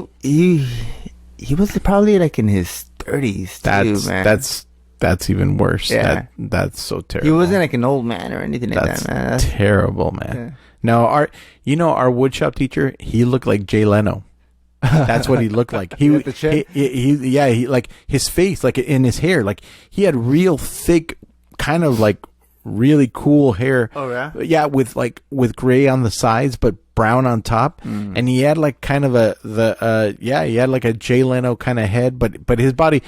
S4: was probably like in his 30s too, man.
S3: That's even worse.
S4: Yeah.
S3: That's so terrible.
S4: He wasn't like an old man or anything like that, man.
S3: That's terrible, man. Yeah. No, our woodshop teacher, he looked like Jay Leno. That's what he looked like. He like his face, like in his hair, like he had real thick, kind of like really cool hair.
S4: Oh yeah.
S3: Yeah, with gray on the sides but brown on top, and he had like kind of he had like a Jay Leno kind of head, but his body.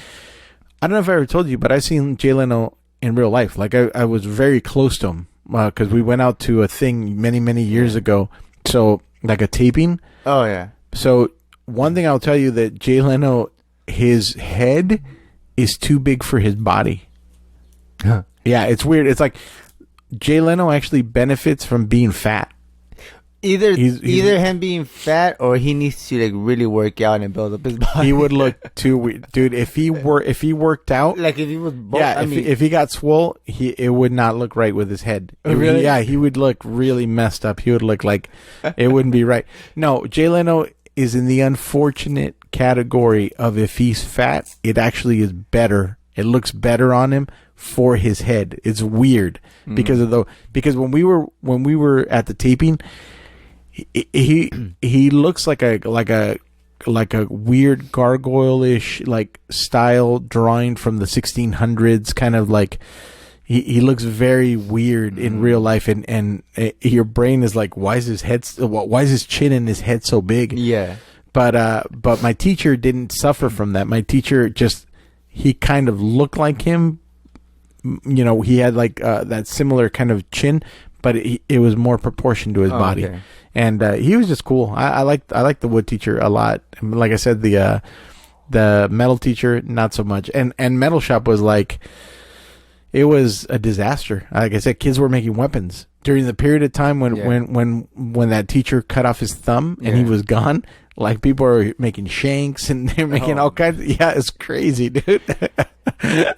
S3: I don't know if I ever told you, but I've seen Jay Leno in real life. Like I was very close to him because we went out to a thing many, many years ago. So like a taping.
S4: Oh yeah.
S3: So one thing I'll tell you that Jay Leno, his head is too big for his body.
S4: Huh.
S3: Yeah, it's weird. It's like Jay Leno actually benefits from being fat.
S4: Either him being fat or he needs to like really work out and build up his body.
S3: He would look too weird, dude. If he worked out,
S4: like if he was,
S3: if he got swole, it would not look right with his head.
S4: Really?
S3: Yeah, he would look really messed up. He would look like it wouldn't be right. No, Jay Leno is in the unfortunate category of if he's fat, it actually is better. It looks better on him for his head. It's weird because when we were at the taping. He looks like a weird gargoyle-ish like style drawing from the 1600s, kind of like he looks very weird in real life, and your brain is like, why is his chin and his head so big?
S4: Yeah.
S3: But my teacher didn't suffer from that. My teacher he kind of looked like him. He had like that similar kind of chin, but it was more proportioned to his body.
S4: Okay.
S3: And he was just cool. I like the wood teacher a lot. Like I said, the metal teacher not so much. And metal shop was like, it was a disaster. Like I said, kids were making weapons during the period of time when that teacher cut off his thumb and he was gone. Like people are making shanks and they're making all kinds. Yeah, it's crazy, dude.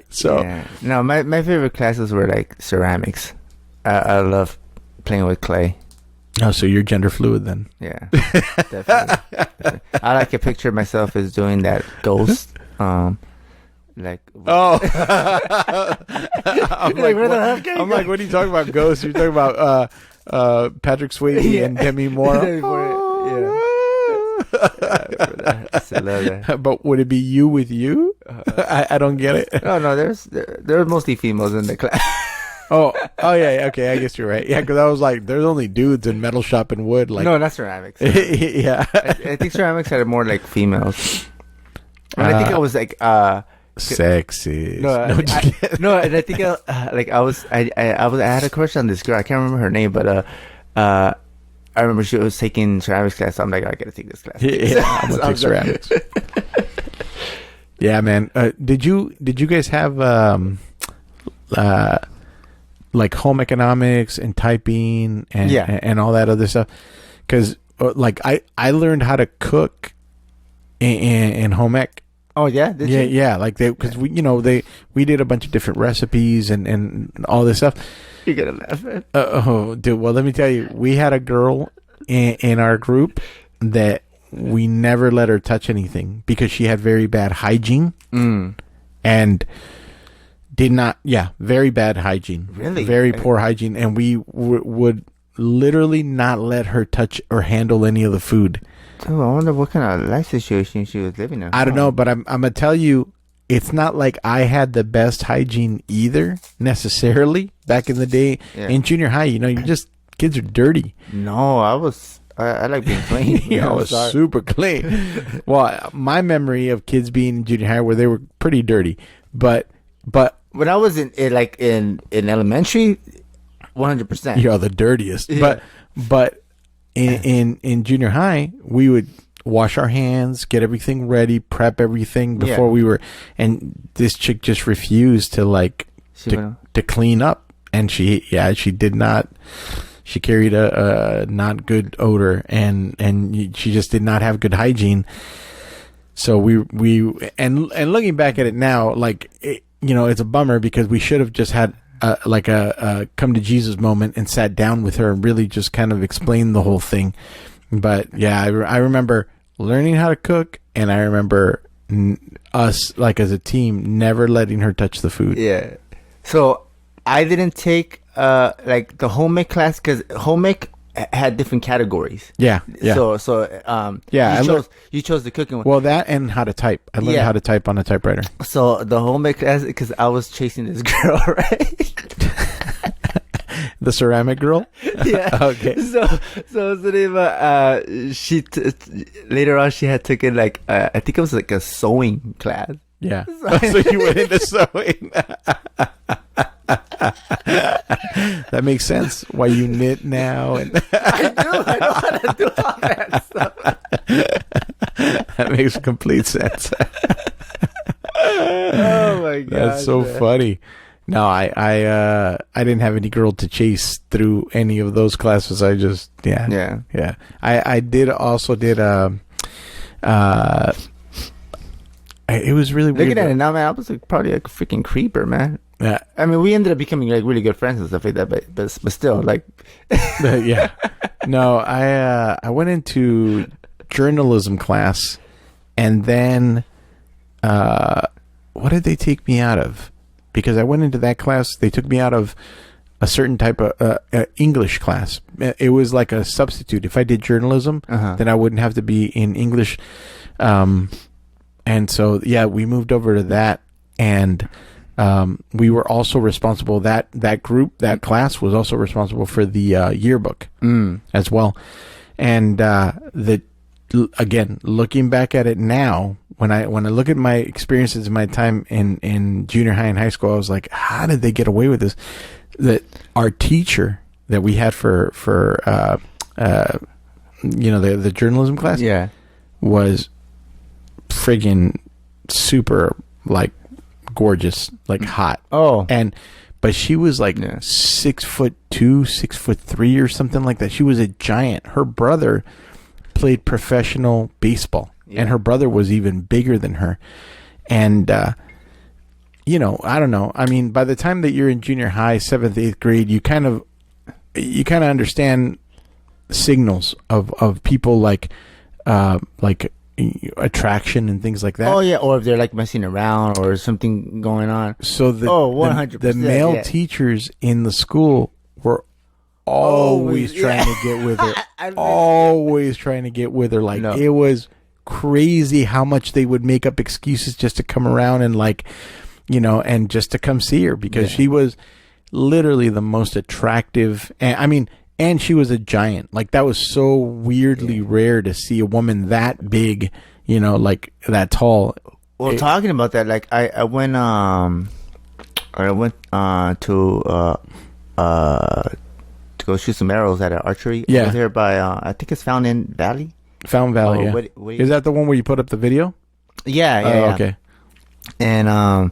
S3: So
S4: no, my favorite classes were like ceramics. I love playing with clay.
S3: Oh, so you're gender fluid then?
S4: Yeah, definitely. I like to picture myself as doing that ghost. I'm like,
S3: what are you talking about? Ghosts? You're talking about Patrick Swayze and Demi Moore.
S4: I love that.
S3: But would it be you with you? I don't get it.
S4: No. There are mostly females in the class.
S3: Oh yeah, okay, I guess you're right. Yeah, because I was like, there's only dudes in metal shop and wood. Like,
S4: no, not ceramics.
S3: Yeah,
S4: I think ceramics had more like females. And I think it was like
S3: Sexist.
S4: No, no, and I think I had a crush on this girl. I can't remember her name, but I remember she was taking ceramics class. So I'm like, I gotta take this class.
S3: Yeah, I'm gonna take ceramics. Yeah, man. Did you guys have like home economics and typing and all that other stuff? Because like I learned how to cook in home ec.
S4: Oh yeah, did you?
S3: Yeah. Like because we did a bunch of different recipes and all this stuff.
S4: You're gonna laugh, man.
S3: Oh, dude. Well, let me tell you, we had a girl in our group that we never let her touch anything because she had very bad hygiene and did not. Yeah, very bad hygiene.
S4: Really,
S3: very poor hygiene, and we would literally not let her touch or handle any of the food.
S4: Dude, I wonder what kind of life situation she was living in.
S3: I don't know, but I'm gonna tell you, it's not like I had the best hygiene either necessarily back in the day. In junior high, you just kids are dirty.
S4: No, I like being clean.
S3: I was super clean. Well, my memory of kids being in junior high where they were pretty dirty, but
S4: when I was in elementary, 100%.
S3: You're the dirtiest.
S4: Yeah.
S3: But in junior high, we would wash our hands, get everything ready, prep everything before we were. And this chick just refused to to clean up, and she did not. She carried a not good odor, and she just did not have good hygiene. So we looking back at it now, it's a bummer because we should have just had a come to Jesus moment and sat down with her and really just kind of explained the whole thing. But yeah, I remember learning how to cook, and I remember us as a team never letting her touch the food.
S4: Yeah. So I didn't take the home ec class because home ec had different categories.
S3: Yeah.
S4: So you chose the cooking one.
S3: Well, that and how to type. I learned how to type on a typewriter.
S4: So the home ec class, because I was chasing this girl, right?
S3: The ceramic girl?
S4: Yeah.
S3: Okay.
S4: So what's the name? She later on she had taken I think it was a sewing class.
S3: Yeah. So you went into sewing. That makes sense. Why you knit now? And
S4: I know how to do all that stuff.
S3: That makes complete sense.
S4: Oh my god,
S3: that's so funny. No, I didn't have any girl to chase through any of those classes. I just yeah. I did it was really weird.
S4: Looking at it now, man, I was probably a freaking creeper, man.
S3: Yeah.
S4: I mean, we ended up becoming really good friends and stuff like that, but still,
S3: yeah. No, I went into journalism class, and then what did they take me out of? Because I went into that class, they took me out of a certain type of English class. It was like a substitute. If I did journalism, then I wouldn't have to be in English. And so, yeah, we moved over to that, and we were also responsible. That class was also responsible for the yearbook as well. And again, looking back at it now, when I look at my experiences in my time in junior high and high school, I was like, how did they get away with this? That our teacher that we had for the journalism class, was friggin' super gorgeous, hot.
S4: Oh,
S3: but she was 6'2", 6'3", or something like that. She was a giant. Her brother played professional baseball, and her brother was even bigger than her. And I don't know. I mean, by the time that you're in junior high, 7th, 8th grade, you kind of understand signals of people like attraction and things like that.
S4: Oh yeah, or if they're messing around or something going on.
S3: So
S4: 100%.
S3: The male teachers in the school were always trying to get with her. Always trying to get with her. It was crazy how much they would make up excuses just to come around and and just to come see her, because she was literally the most attractive. And she was a giant. That was so weirdly rare to see a woman that big, that tall.
S4: Well, talking about that, like I went to go shoot some arrows at an archery.
S3: Yeah.
S4: Over there by I think it's Fountain Valley.
S3: Fountain Valley.
S4: Oh,
S3: Yeah.
S4: what
S3: Is that the one where you put up the video?
S4: Yeah.
S3: Oh, okay.
S4: And I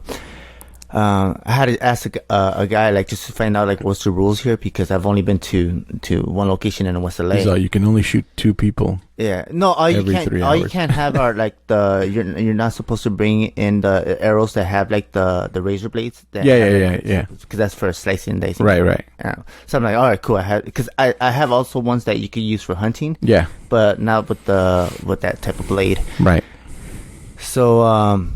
S4: had to ask a guy like just to find out like what's the rules here, because I've only been to one location in West LA.
S3: So you can only shoot 2 people.
S4: Yeah, no, all you
S3: Every
S4: can't
S3: 3
S4: all you
S3: hours.
S4: can't have are like you're not supposed to bring in the arrows that have like the razor blades.
S3: Yeah.
S4: Because that's for slicing and dicing.
S3: Right.
S4: Yeah. So I'm like, all right, cool. I have also ones that you could use for hunting.
S3: Yeah.
S4: But not with that type of blade.
S3: Right.
S4: So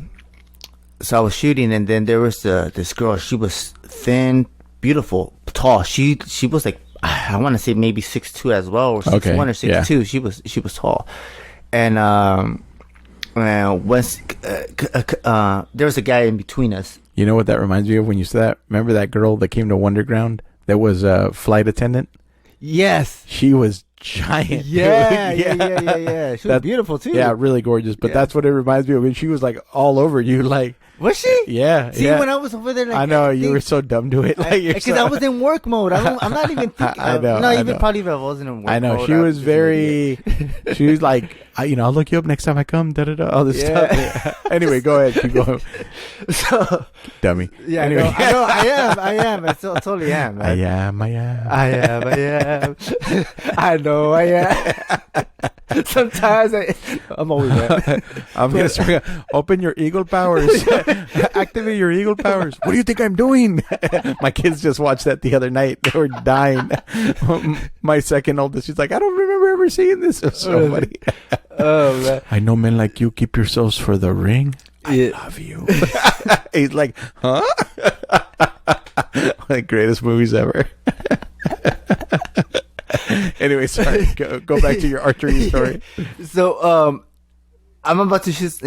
S4: so I was shooting, and then there was this girl. She was thin, beautiful, tall. She was like, I want to say maybe 6'2" as well, or 6'1" or 6'2". Yeah. She was tall, and once there was a guy in between us.
S3: You know what that reminds me of when you said that? Remember that girl that came to Wonderground that was a flight attendant?
S4: Yes,
S3: she was giant.
S4: Yeah. She was beautiful too.
S3: Yeah, really gorgeous. But that's what it reminds me of. And she was like all over you, like.
S4: Was she?
S3: Yeah.
S4: See, when I was over there, like,
S3: I know you were so dumb to it.
S4: Because I was in work mode. I'm not even thinking.
S3: I know.
S4: Probably if I wasn't in work mode.
S3: I know. She was very. She was like, I'll look you up next time I come. All this stuff. Yeah. Anyway, go ahead. Keep going.
S4: So,
S3: dummy.
S4: Yeah.
S3: Anyway.
S4: I am. I totally am.
S3: Man. I am.
S4: I know. I am. Sometimes I'm always there.
S3: I'm gonna start. Open your eagle powers. Activate your eagle powers. What do you think I'm doing? My kids just watched that the other night. They were dying. My second oldest, she's like, I don't remember ever seeing this. It was so funny.
S4: Oh man!
S3: I know men like you keep yourselves for the ring. I love you. He's like, huh? One of the greatest movies ever. Anyway, sorry. Go back to your archery story.
S4: So, I'm about to shoot,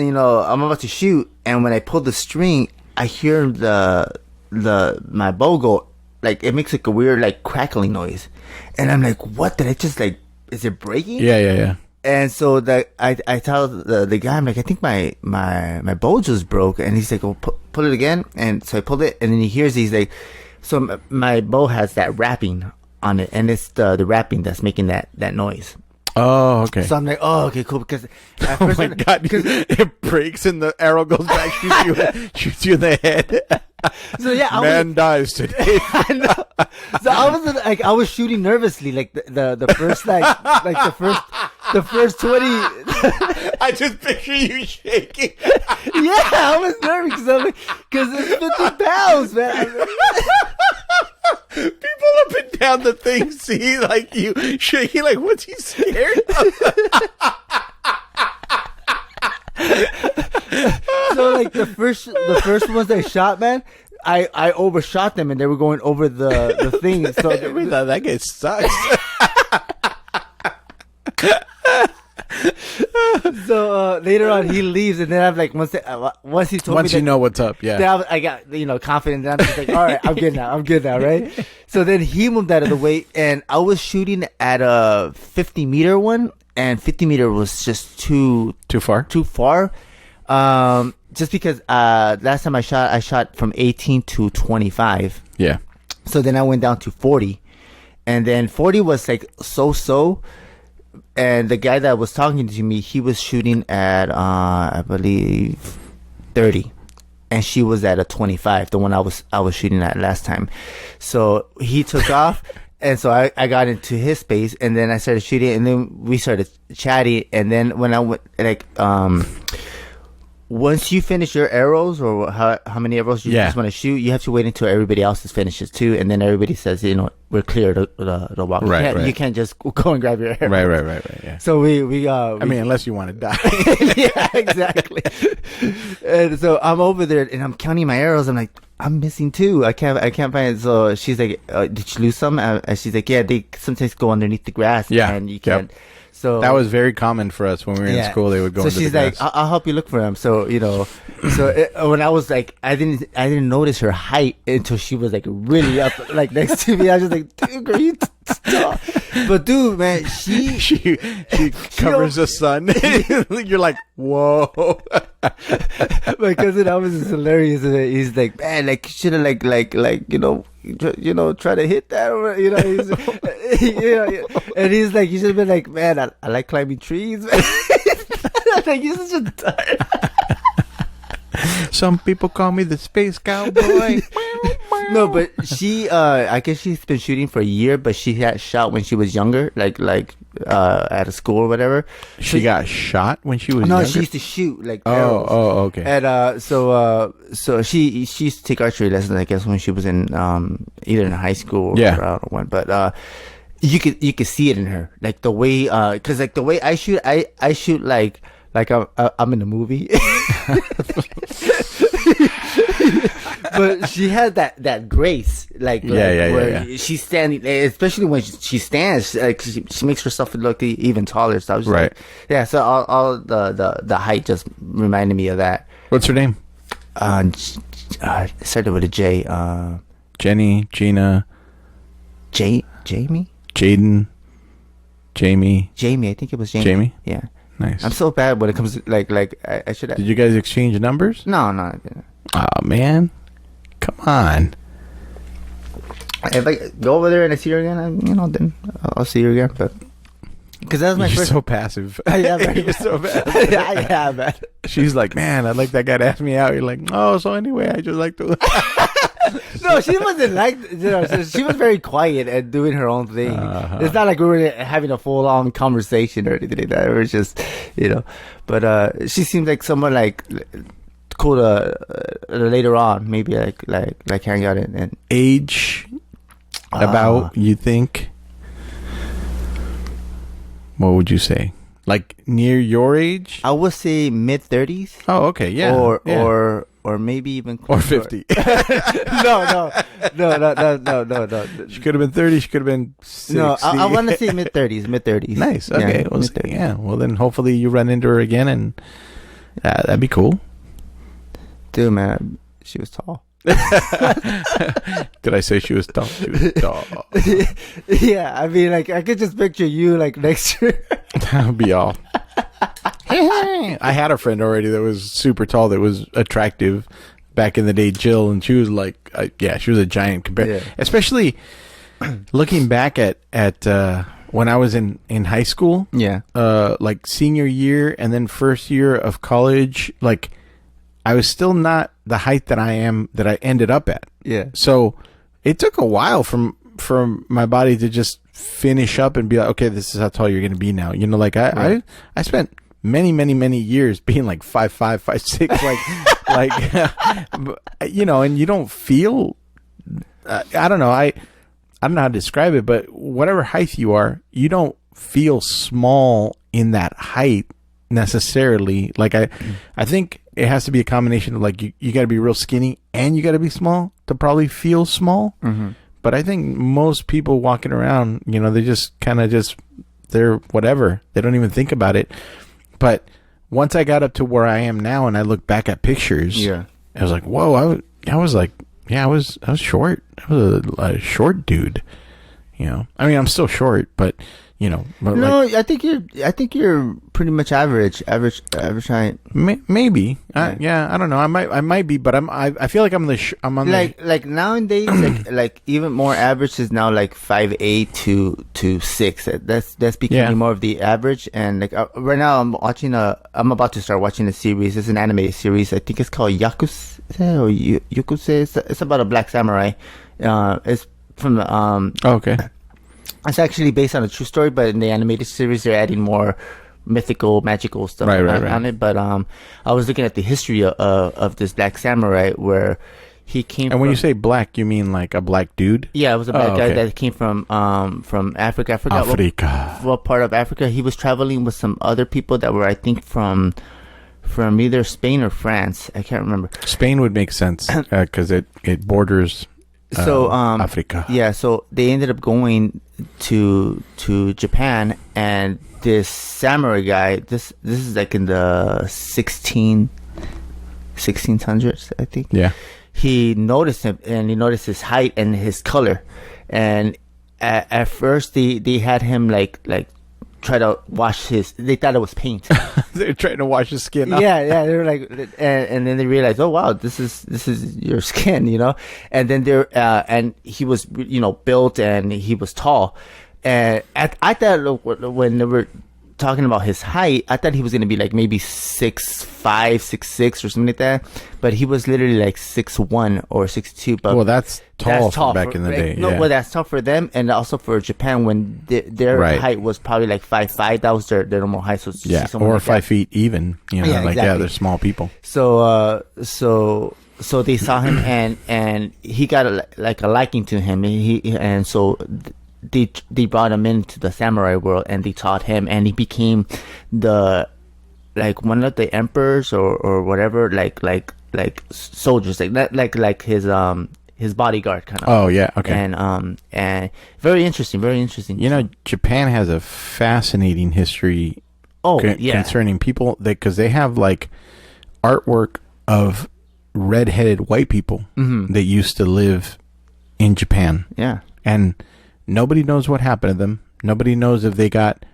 S4: and when I pull the string, I hear my bow go, like, it makes like a weird like crackling noise, and I'm like, what? Did I just like? Is it breaking?
S3: Yeah.
S4: And so that I tell the guy, I'm like, I think my bow just broke, and he's like, well, pull it again, and so I pulled it, and then he's like, so my bow has that wrapping on it, and it's the wrapping that's making that noise.
S3: Oh, okay.
S4: So I'm like, oh, okay, cool. Because at
S3: oh
S4: first
S3: my god, because it breaks and the arrow goes back, shoots you in the head.
S4: So yeah,
S3: man dies today.
S4: I know. So I was shooting nervously, like the first the first 20.
S3: I just picture you shaking.
S4: Yeah, I was nervous because it's 50 pounds, man.
S3: People up and down the thing see like you shaking, like, what's he scared of?
S4: So like the first ones I shot, man, I overshot them and they were going over the thing. So
S3: that guy sucks.
S4: So later on he leaves, and then I'm like, once he told me,
S3: once you know what's up, yeah.
S4: Then I got confident. Then I'm just like, all right, I'm good now, right? So then he moved out of the way, and I was shooting at a 50-meter one, and 50-meter was just too far. Just because last time I shot from 18 to 25.
S3: Yeah.
S4: So then I went down to 40, and then 40 was like so. And the guy that was talking to me, he was shooting at I believe 30, and she was at a 25, the one I was shooting at last time. So he took off, and so I got into his space, and then I started shooting, and then we started chatting, and then when I went once you finish your arrows, or how many arrows you just want to shoot, you have to wait until everybody else's finishes too, and then everybody says, we're clear to walk. You can't just go and grab your arrow.
S3: Right. Yeah.
S4: So we
S3: I mean, unless you want to die.
S4: Yeah, exactly. And so I'm over there and I'm counting my arrows. I'm like, I'm missing 2. I can't find it. So she's like, did you lose some? And she's like, yeah, they sometimes go underneath the grass.
S3: Yeah.
S4: And you can't.
S3: Yep.
S4: So
S3: that was very common for us when we were in school. They would go.
S4: So
S3: into
S4: she's
S3: the
S4: like,
S3: grass.
S4: I'll help you look for him. So when I was like, I didn't notice her height until she was like really up, like next to me. I was just like, dude, girl, you tall. But dude, man, she
S3: covers the sun. You're like, whoa.
S4: My cousin Alvis is hilarious. He's like, man, like you should have try to hit that, or he's, and he's like, you should have been like, man, I like climbing trees. Like, you're such a tired.
S3: Some people call me the space cowboy.
S4: No, but she, I guess she's been shooting for a year, but she had shot when she was younger, like at a school or whatever.
S3: She got shot when she was
S4: no,
S3: younger?
S4: she used to shoot like arrows.
S3: Oh, okay.
S4: And so she used to take archery lessons, I guess, when she was in either in high school or I don't know when, but you could see it in her, like the way, because like the way I shoot, I shoot like I'm in a movie. But she had that grace, where she's standing, especially when she stands, she makes herself look even taller. So I was just
S3: right.
S4: So all the height just reminded me of that.
S3: What's her name?
S4: It started with a J.
S3: Jenny, Gina,
S4: Jamie,
S3: Jaden, Jamie.
S4: I think it was Jamie.
S3: Jamie?
S4: Yeah.
S3: Nice.
S4: I'm so bad when it comes to I should have.
S3: Did you guys exchange numbers?
S4: No, I didn't.
S3: Oh man, come on.
S4: If I go over there and I see her again, then I'll see her again. But because that was my
S3: You're
S4: first.
S3: so passive.
S4: Yeah,
S3: You're so bad.
S4: Yeah, man.
S3: She's like, man, I'd like that guy to ask me out. You're like, oh, so anyway, I just like to.
S4: No, she wasn't like. She was very quiet and doing her own thing. It's not like we were having a full-on conversation or anything like that. It was just, But she seemed like someone like cool to later on, maybe like hang out and
S3: Age about, you think? What would you say? Like near your age?
S4: I would say mid-30s.
S3: Oh, okay, yeah.
S4: Or maybe even
S3: or 50.
S4: No.
S3: She could have been 30. She could have been 60.
S4: No, I want to say mid-30s.
S3: Nice. Okay.
S4: Yeah,
S3: Yeah. Well, then hopefully you run into her again, and that'd be cool.
S4: Dude, man, she was tall.
S3: Did I say she was tall? She was tall.
S4: Yeah, I mean, like, I could just picture you, like, next to her.
S3: That would be all. I had a friend already that was super tall, that was attractive back in the day, Jill, and she was like, she was a giant compared. Yeah. Especially looking back at when I was in high school.
S4: Yeah.
S3: Like senior year and then first year of college, like I was still not the height that I ended up at.
S4: Yeah.
S3: So it took a while for my body to just finish up and be like, okay, this is how tall you're going to be now. Like I spent many years being like 5'5", 5'6", and you don't feel, I don't know. I don't know how to describe it, but whatever height you are, you don't feel small in that height necessarily. Like I think it has to be a combination of like you got to be real skinny and you got to be small to probably feel small. Mm-hmm. But I think most people walking around, they just kind of they're whatever. They don't even think about it. But once I got up to where I am now and I look back at pictures, I was like, whoa, I was short. I was a short dude. I mean, I'm still short, but But
S4: no, I think you're pretty much average height.
S3: Maybe. Yeah. I don't know. I might be, but I feel like I'm
S4: like nowadays, like even more average is now like 5'8" to 6. That's becoming more of the average. And like right now, I'm about to start watching a series. It's an anime series. I think it's called Yakuza or Yakuza. It's about a black samurai. It's from
S3: okay.
S4: It's actually based on a true story, but in the animated series, they're adding more mythical, magical stuff on it. But I was looking at the history of this black samurai where he came.
S3: And when you say black, you mean like a black dude?
S4: Yeah, it was a black guy that came from Africa. I forgot what part of Africa. He was traveling with some other people that were, I think, from either Spain or France. I can't remember.
S3: Spain would make sense because it borders. Africa.
S4: Yeah, so they ended up going to Japan, and this samurai guy, this is like in the 1600s, I think.
S3: Yeah.
S4: He noticed him, and he noticed his height and his color, and at first they had him like try to wash his. They thought it was paint.
S3: They're trying to wash his skin off.
S4: Yeah. They were like, and then they realized, oh wow, this is your skin, And then and he was, built and he was tall. And I thought when they were talking about his height, I thought he was gonna be like maybe 6'5", 6'6", or something like that. But he was literally like 6'1" or 6'2". But
S3: that's tall for back in the day.
S4: No,
S3: yeah.
S4: well, that's tall for them, and also for Japan when their height was probably like 5'5". That was their normal height. So
S3: or
S4: like
S3: 5 feet even.
S4: Exactly.
S3: They're small people.
S4: So they saw him and he got a liking to him, and so they brought him into the samurai world and they taught him, and he became one of the emperors or whatever, like soldiers, like his bodyguard kind of.
S3: Oh yeah, okay.
S4: And very interesting.
S3: Japan has a fascinating history. Concerning people, because they have like artwork of red-headed white people that used to live in Japan.
S4: Yeah,
S3: and nobody knows what happened to them. Nobody knows if they got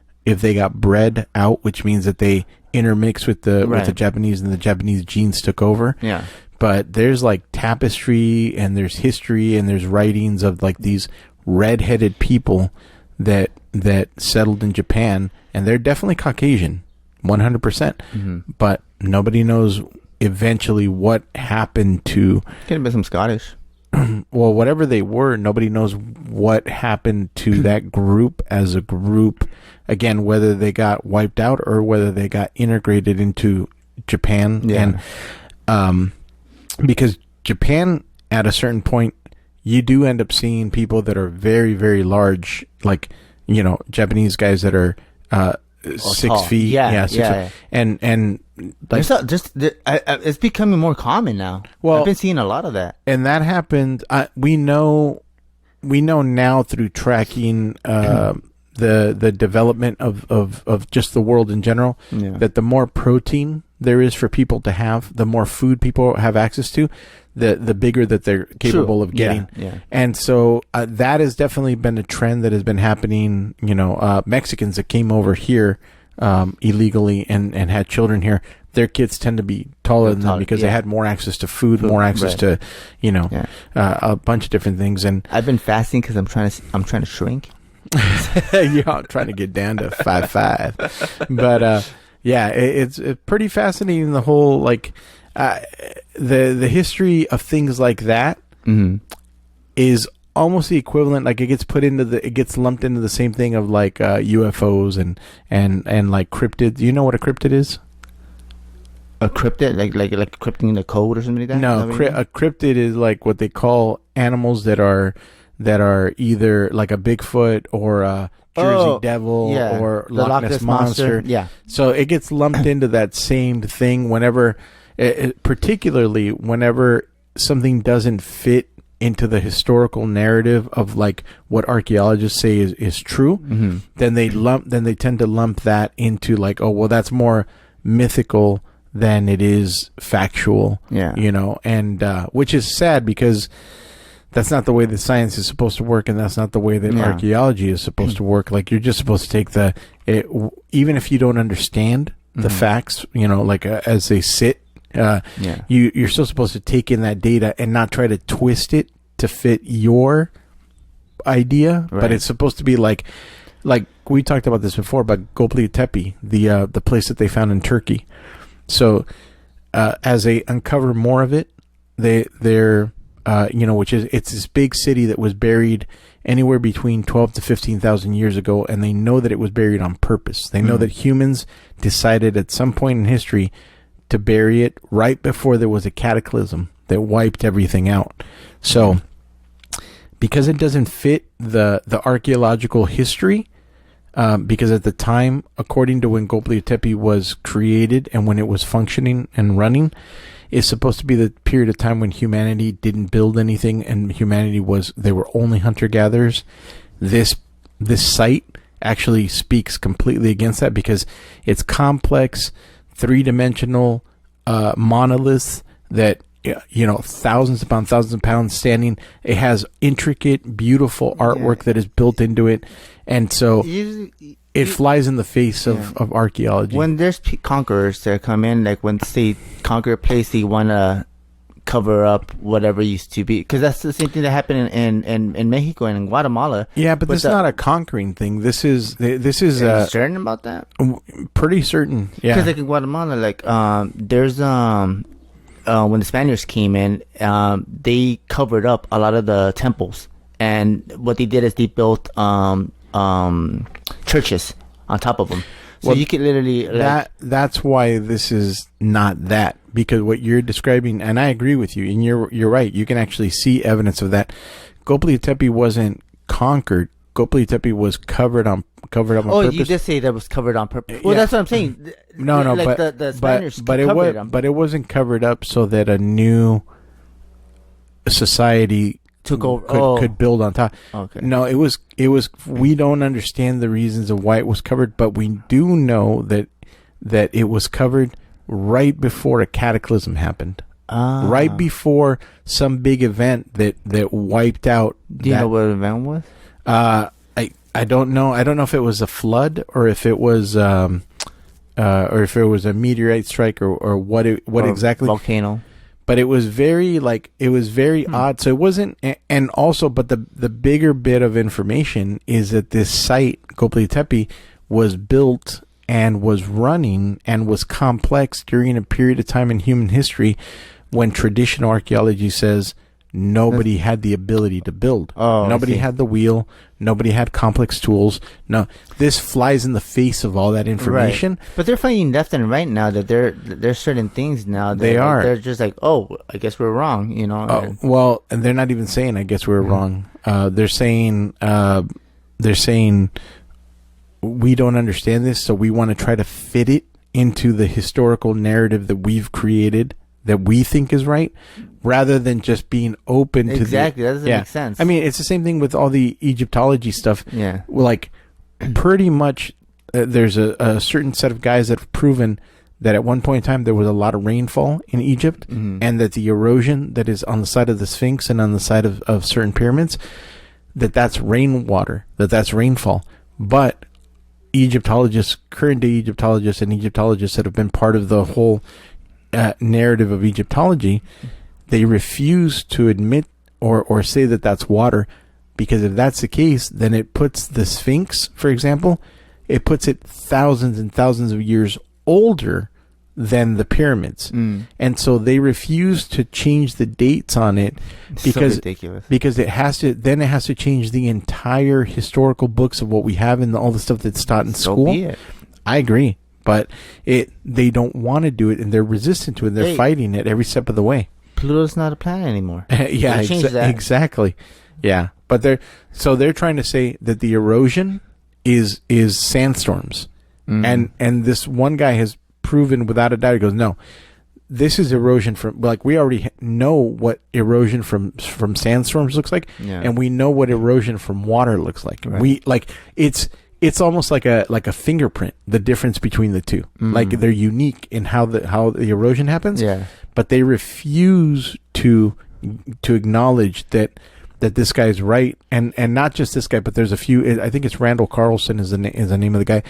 S3: bred out, which means that they intermixed with the Japanese and the Japanese genes took over.
S4: Yeah.
S3: But there's like tapestry and there's history and there's writings of like these red-headed people that settled in Japan, and they're definitely Caucasian, 100%. But nobody knows eventually what happened to.
S4: Could have been some Scottish.
S3: Well, whatever they were, nobody knows what happened to that group as a group. Again, whether they got wiped out or whether they got integrated into Japan.
S4: Yeah.
S3: And because Japan, at a certain point, you do end up seeing people that are very, very large, like, Japanese guys that are 6 feet.
S4: Yeah.
S3: 6 feet. And like,
S4: it's becoming more common now.
S3: Well,
S4: I've been seeing a lot of that.
S3: And that happened. We know now through tracking the development of just the world in general, that the more protein there is for people to have, the more food people have access to, the bigger that they're capable of getting.
S4: Yeah.
S3: And so that has definitely been a trend that has been happening. Mexicans that came over here illegally and had children here, their kids tend to be taller than them because they had more access to food, more access to a bunch of different things. And
S4: I've been fasting because I'm trying to shrink.
S3: You're trying to get down to 5'5", but it's pretty fascinating. The whole the history of things like that is almost the equivalent. Like it gets lumped into the same thing of like UFOs and like cryptids. Do you know what a cryptid is?
S4: A cryptid, like encrypting the code or something like that?
S3: No, a cryptid is like what they call animals that are either like a Bigfoot or a Jersey Devil or Loch Ness Monster.
S4: Yeah.
S3: So it gets lumped into that same thing whenever, particularly whenever something doesn't fit into the historical narrative of like what archaeologists say is true. Then they tend to lump that into like, oh well, that's more mythical than it is factual.
S4: Yeah.
S3: And which is sad because that's not the way that science is supposed to work, and that's not the way that archaeology is supposed to work. Like, you're just supposed to take even if you don't understand the facts, as they sit, you're still supposed to take in that data and not try to twist it to fit your idea. Right. But it's supposed to be like we talked about this before, about Göbekli Tepe, the place that they found in Turkey. So as they uncover more of it, they're it's this big city that was buried anywhere between 12 to 15,000 years ago, and they know that it was buried on purpose. They know that humans decided at some point in history to bury it right before there was a cataclysm that wiped everything out. So because it doesn't fit the archaeological history, because at the time, according to when Göbekli Tepe was created and when it was functioning and running, is supposed to be the period of time when humanity didn't build anything and they were only hunter-gatherers. This site actually speaks completely against that, because it's complex, three-dimensional monoliths that, thousands of pounds standing. It has intricate, beautiful artwork that is built into it. And so it flies in the face of archaeology.
S4: When there's conquerors that come in, like when they conquer a place, they want to cover up whatever used to be, because that's the same thing that happened in Mexico and in Guatemala.
S3: Yeah, but this is not a conquering thing. This is
S4: Are you certain about that?
S3: Pretty certain. Yeah,
S4: because like in Guatemala, like there's when the Spaniards came in, they covered up a lot of the temples, and what they did is they built churches on top of them. So you could literally
S3: that's why this is not that, because what you're describing, and I agree with you, and you're right. You can actually see evidence of that. Göbekli Tepe wasn't conquered. Göbekli Tepe was covered up on purpose.
S4: Oh, you just say that was covered on purpose. Well, that's what I'm saying.
S3: No,
S4: like
S3: but
S4: the Spaniards
S3: but it
S4: covered
S3: was
S4: them.
S3: but it wasn't covered up so that a new society
S4: Took over.
S3: could build on top.
S4: Okay.
S3: No, it was. We don't understand the reasons of why it was covered, but we do know that it was covered right before a cataclysm happened. Right before some big event that wiped out.
S4: Do you know what event was?
S3: I don't know. I don't know if it was a flood or if it was a meteorite strike or what exactly.
S4: Volcano.
S3: But it was very odd. So it wasn't, and also, but the bigger bit of information is that this site, Göbekli Tepe, was built and was running and was complex during a period of time in human history when traditional archaeology says nobody had the ability to build. Nobody had the wheel. Nobody had complex tools. No, this flies in the face of all that information.
S4: Right. But they're finding left and right now that there's certain things now that they're just like, oh, I guess we're wrong, you know.
S3: Well, and they're not even saying I guess we're wrong. They're saying we don't understand this, so we want to try to fit it into the historical narrative that we've created that we think is right, rather than just being open to
S4: that doesn't make sense.
S3: I mean, it's the same thing with all the Egyptology stuff.
S4: Yeah,
S3: like pretty much, there's a certain set of guys that have proven that at one point in time there was a lot of rainfall in Egypt, and that the erosion that is on the side of the Sphinx and on the side of certain pyramids, that's rainwater, that's rainfall. But current day Egyptologists and Egyptologists that have been part of the whole narrative of Egyptology, they refuse to admit or say that that's water, because if that's the case, then it puts the Sphinx, for example, it puts it thousands and thousands of years older than the pyramids. And so they refuse to change the dates on it because it has to change the entire historical books of what we have and all the stuff that's taught in school. I agree. But they don't want to do it, and they're resistant to it. They're fighting it every step of the way.
S4: Pluto's not a planet anymore.
S3: Yeah, exactly. Yeah, but they're trying to say that the erosion is sandstorms, and this one guy has proven without a doubt. He goes, no, this is erosion from, like, we already know what erosion from sandstorms looks like, and we know what erosion from water looks like. Right. It's almost like a fingerprint, the difference between the two. Like, they're unique in how the erosion happens. Yeah. But they refuse to acknowledge that this guy's right, and not just this guy, but there's a few. I think it's Randall Carlson is the name of the guy,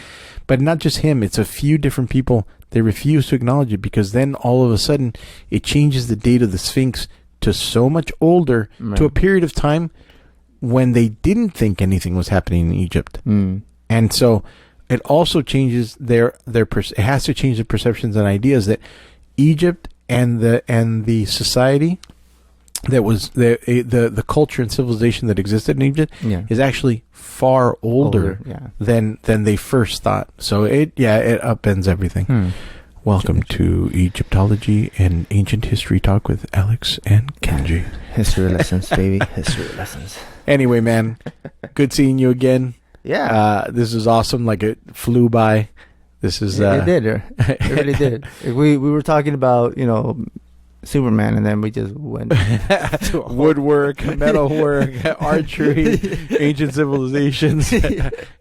S3: but not just him. It's a few different people. They refuse to acknowledge it, because then all of a sudden it changes the date of the Sphinx to so much older, to a period of time when they didn't think anything was happening in Egypt. And so it also changes it has to change the perceptions and ideas that Egypt and the society that was the culture and civilization that existed in Egypt is actually far older than they first thought. So it upends everything. Welcome to Egyptology and Ancient History Talk with Alex and Kenji.
S4: History lessons, baby. History lessons.
S3: Anyway, man, good seeing you again.
S4: Yeah.
S3: This is awesome. Like, it flew by. This is
S4: it did. It really did. We were talking about, Superman, and then we just went to a
S3: Woodwork, metalwork, archery, ancient civilizations.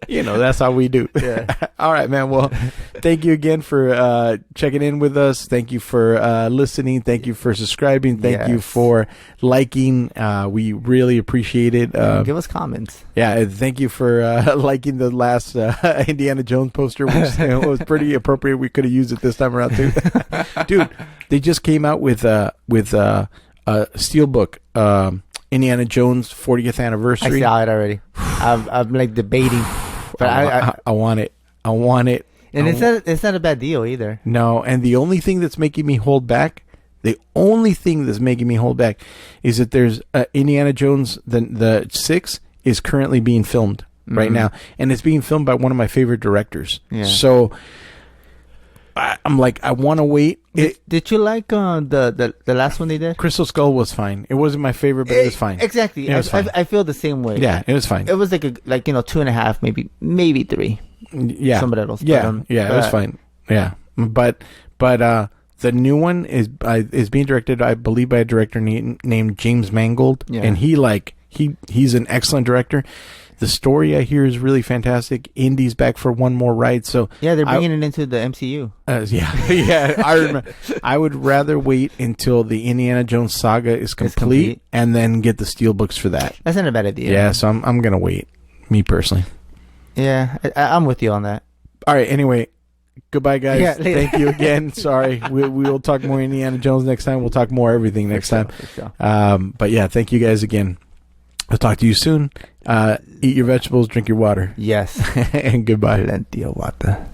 S3: That's how we do.
S4: Yeah.
S3: All right, man. Well, thank you again for checking in with us. Thank you for listening. Thank you for subscribing. Thank you for liking. We really appreciate it.
S4: Give us comments.
S3: Yeah, thank you for liking the last Indiana Jones poster, which was pretty appropriate. We could have used it this time around too. Dude, they just came out with a steelbook, Indiana Jones 40th anniversary.
S4: I saw it already. I'm like debating, but
S3: I want it. I want it.
S4: And it's not a bad deal either.
S3: No, and the only thing that's making me hold back, is that there's Indiana Jones the 6 is currently being filmed right now, and it's being filmed by one of my favorite directors.
S4: Yeah.
S3: So I'm like, I want to wait.
S4: Did you like the last one they did?
S3: Crystal Skull was fine. It wasn't my favorite, but it was fine.
S4: Exactly.
S3: It was fine.
S4: I feel the same way.
S3: Yeah, it was fine.
S4: It was like 2.5, maybe 3.
S3: Yeah.
S4: Somebody else.
S3: Yeah, it was fine. Yeah, but the new one is being directed, I believe, by a director named James Mangold, and he's an excellent director. The story, I hear, is really fantastic. Indy's back for one more ride, so
S4: yeah, they're bringing it into the MCU.
S3: Yeah. I remember. I would rather wait until the Indiana Jones saga is complete and then get the steelbooks for that.
S4: That's not a bad idea.
S3: Yeah, so I'm gonna wait, me personally.
S4: Yeah, I'm with you on that.
S3: All right. Anyway, goodbye, guys.
S4: Yeah,
S3: thank you again. Sorry, we will talk more Indiana Jones next time. We'll talk more everything next time.
S4: For sure.
S3: But yeah, thank you guys again. I'll talk to you soon. Eat your vegetables, drink your water.
S4: Yes.
S3: And goodbye.
S4: Plenty of water.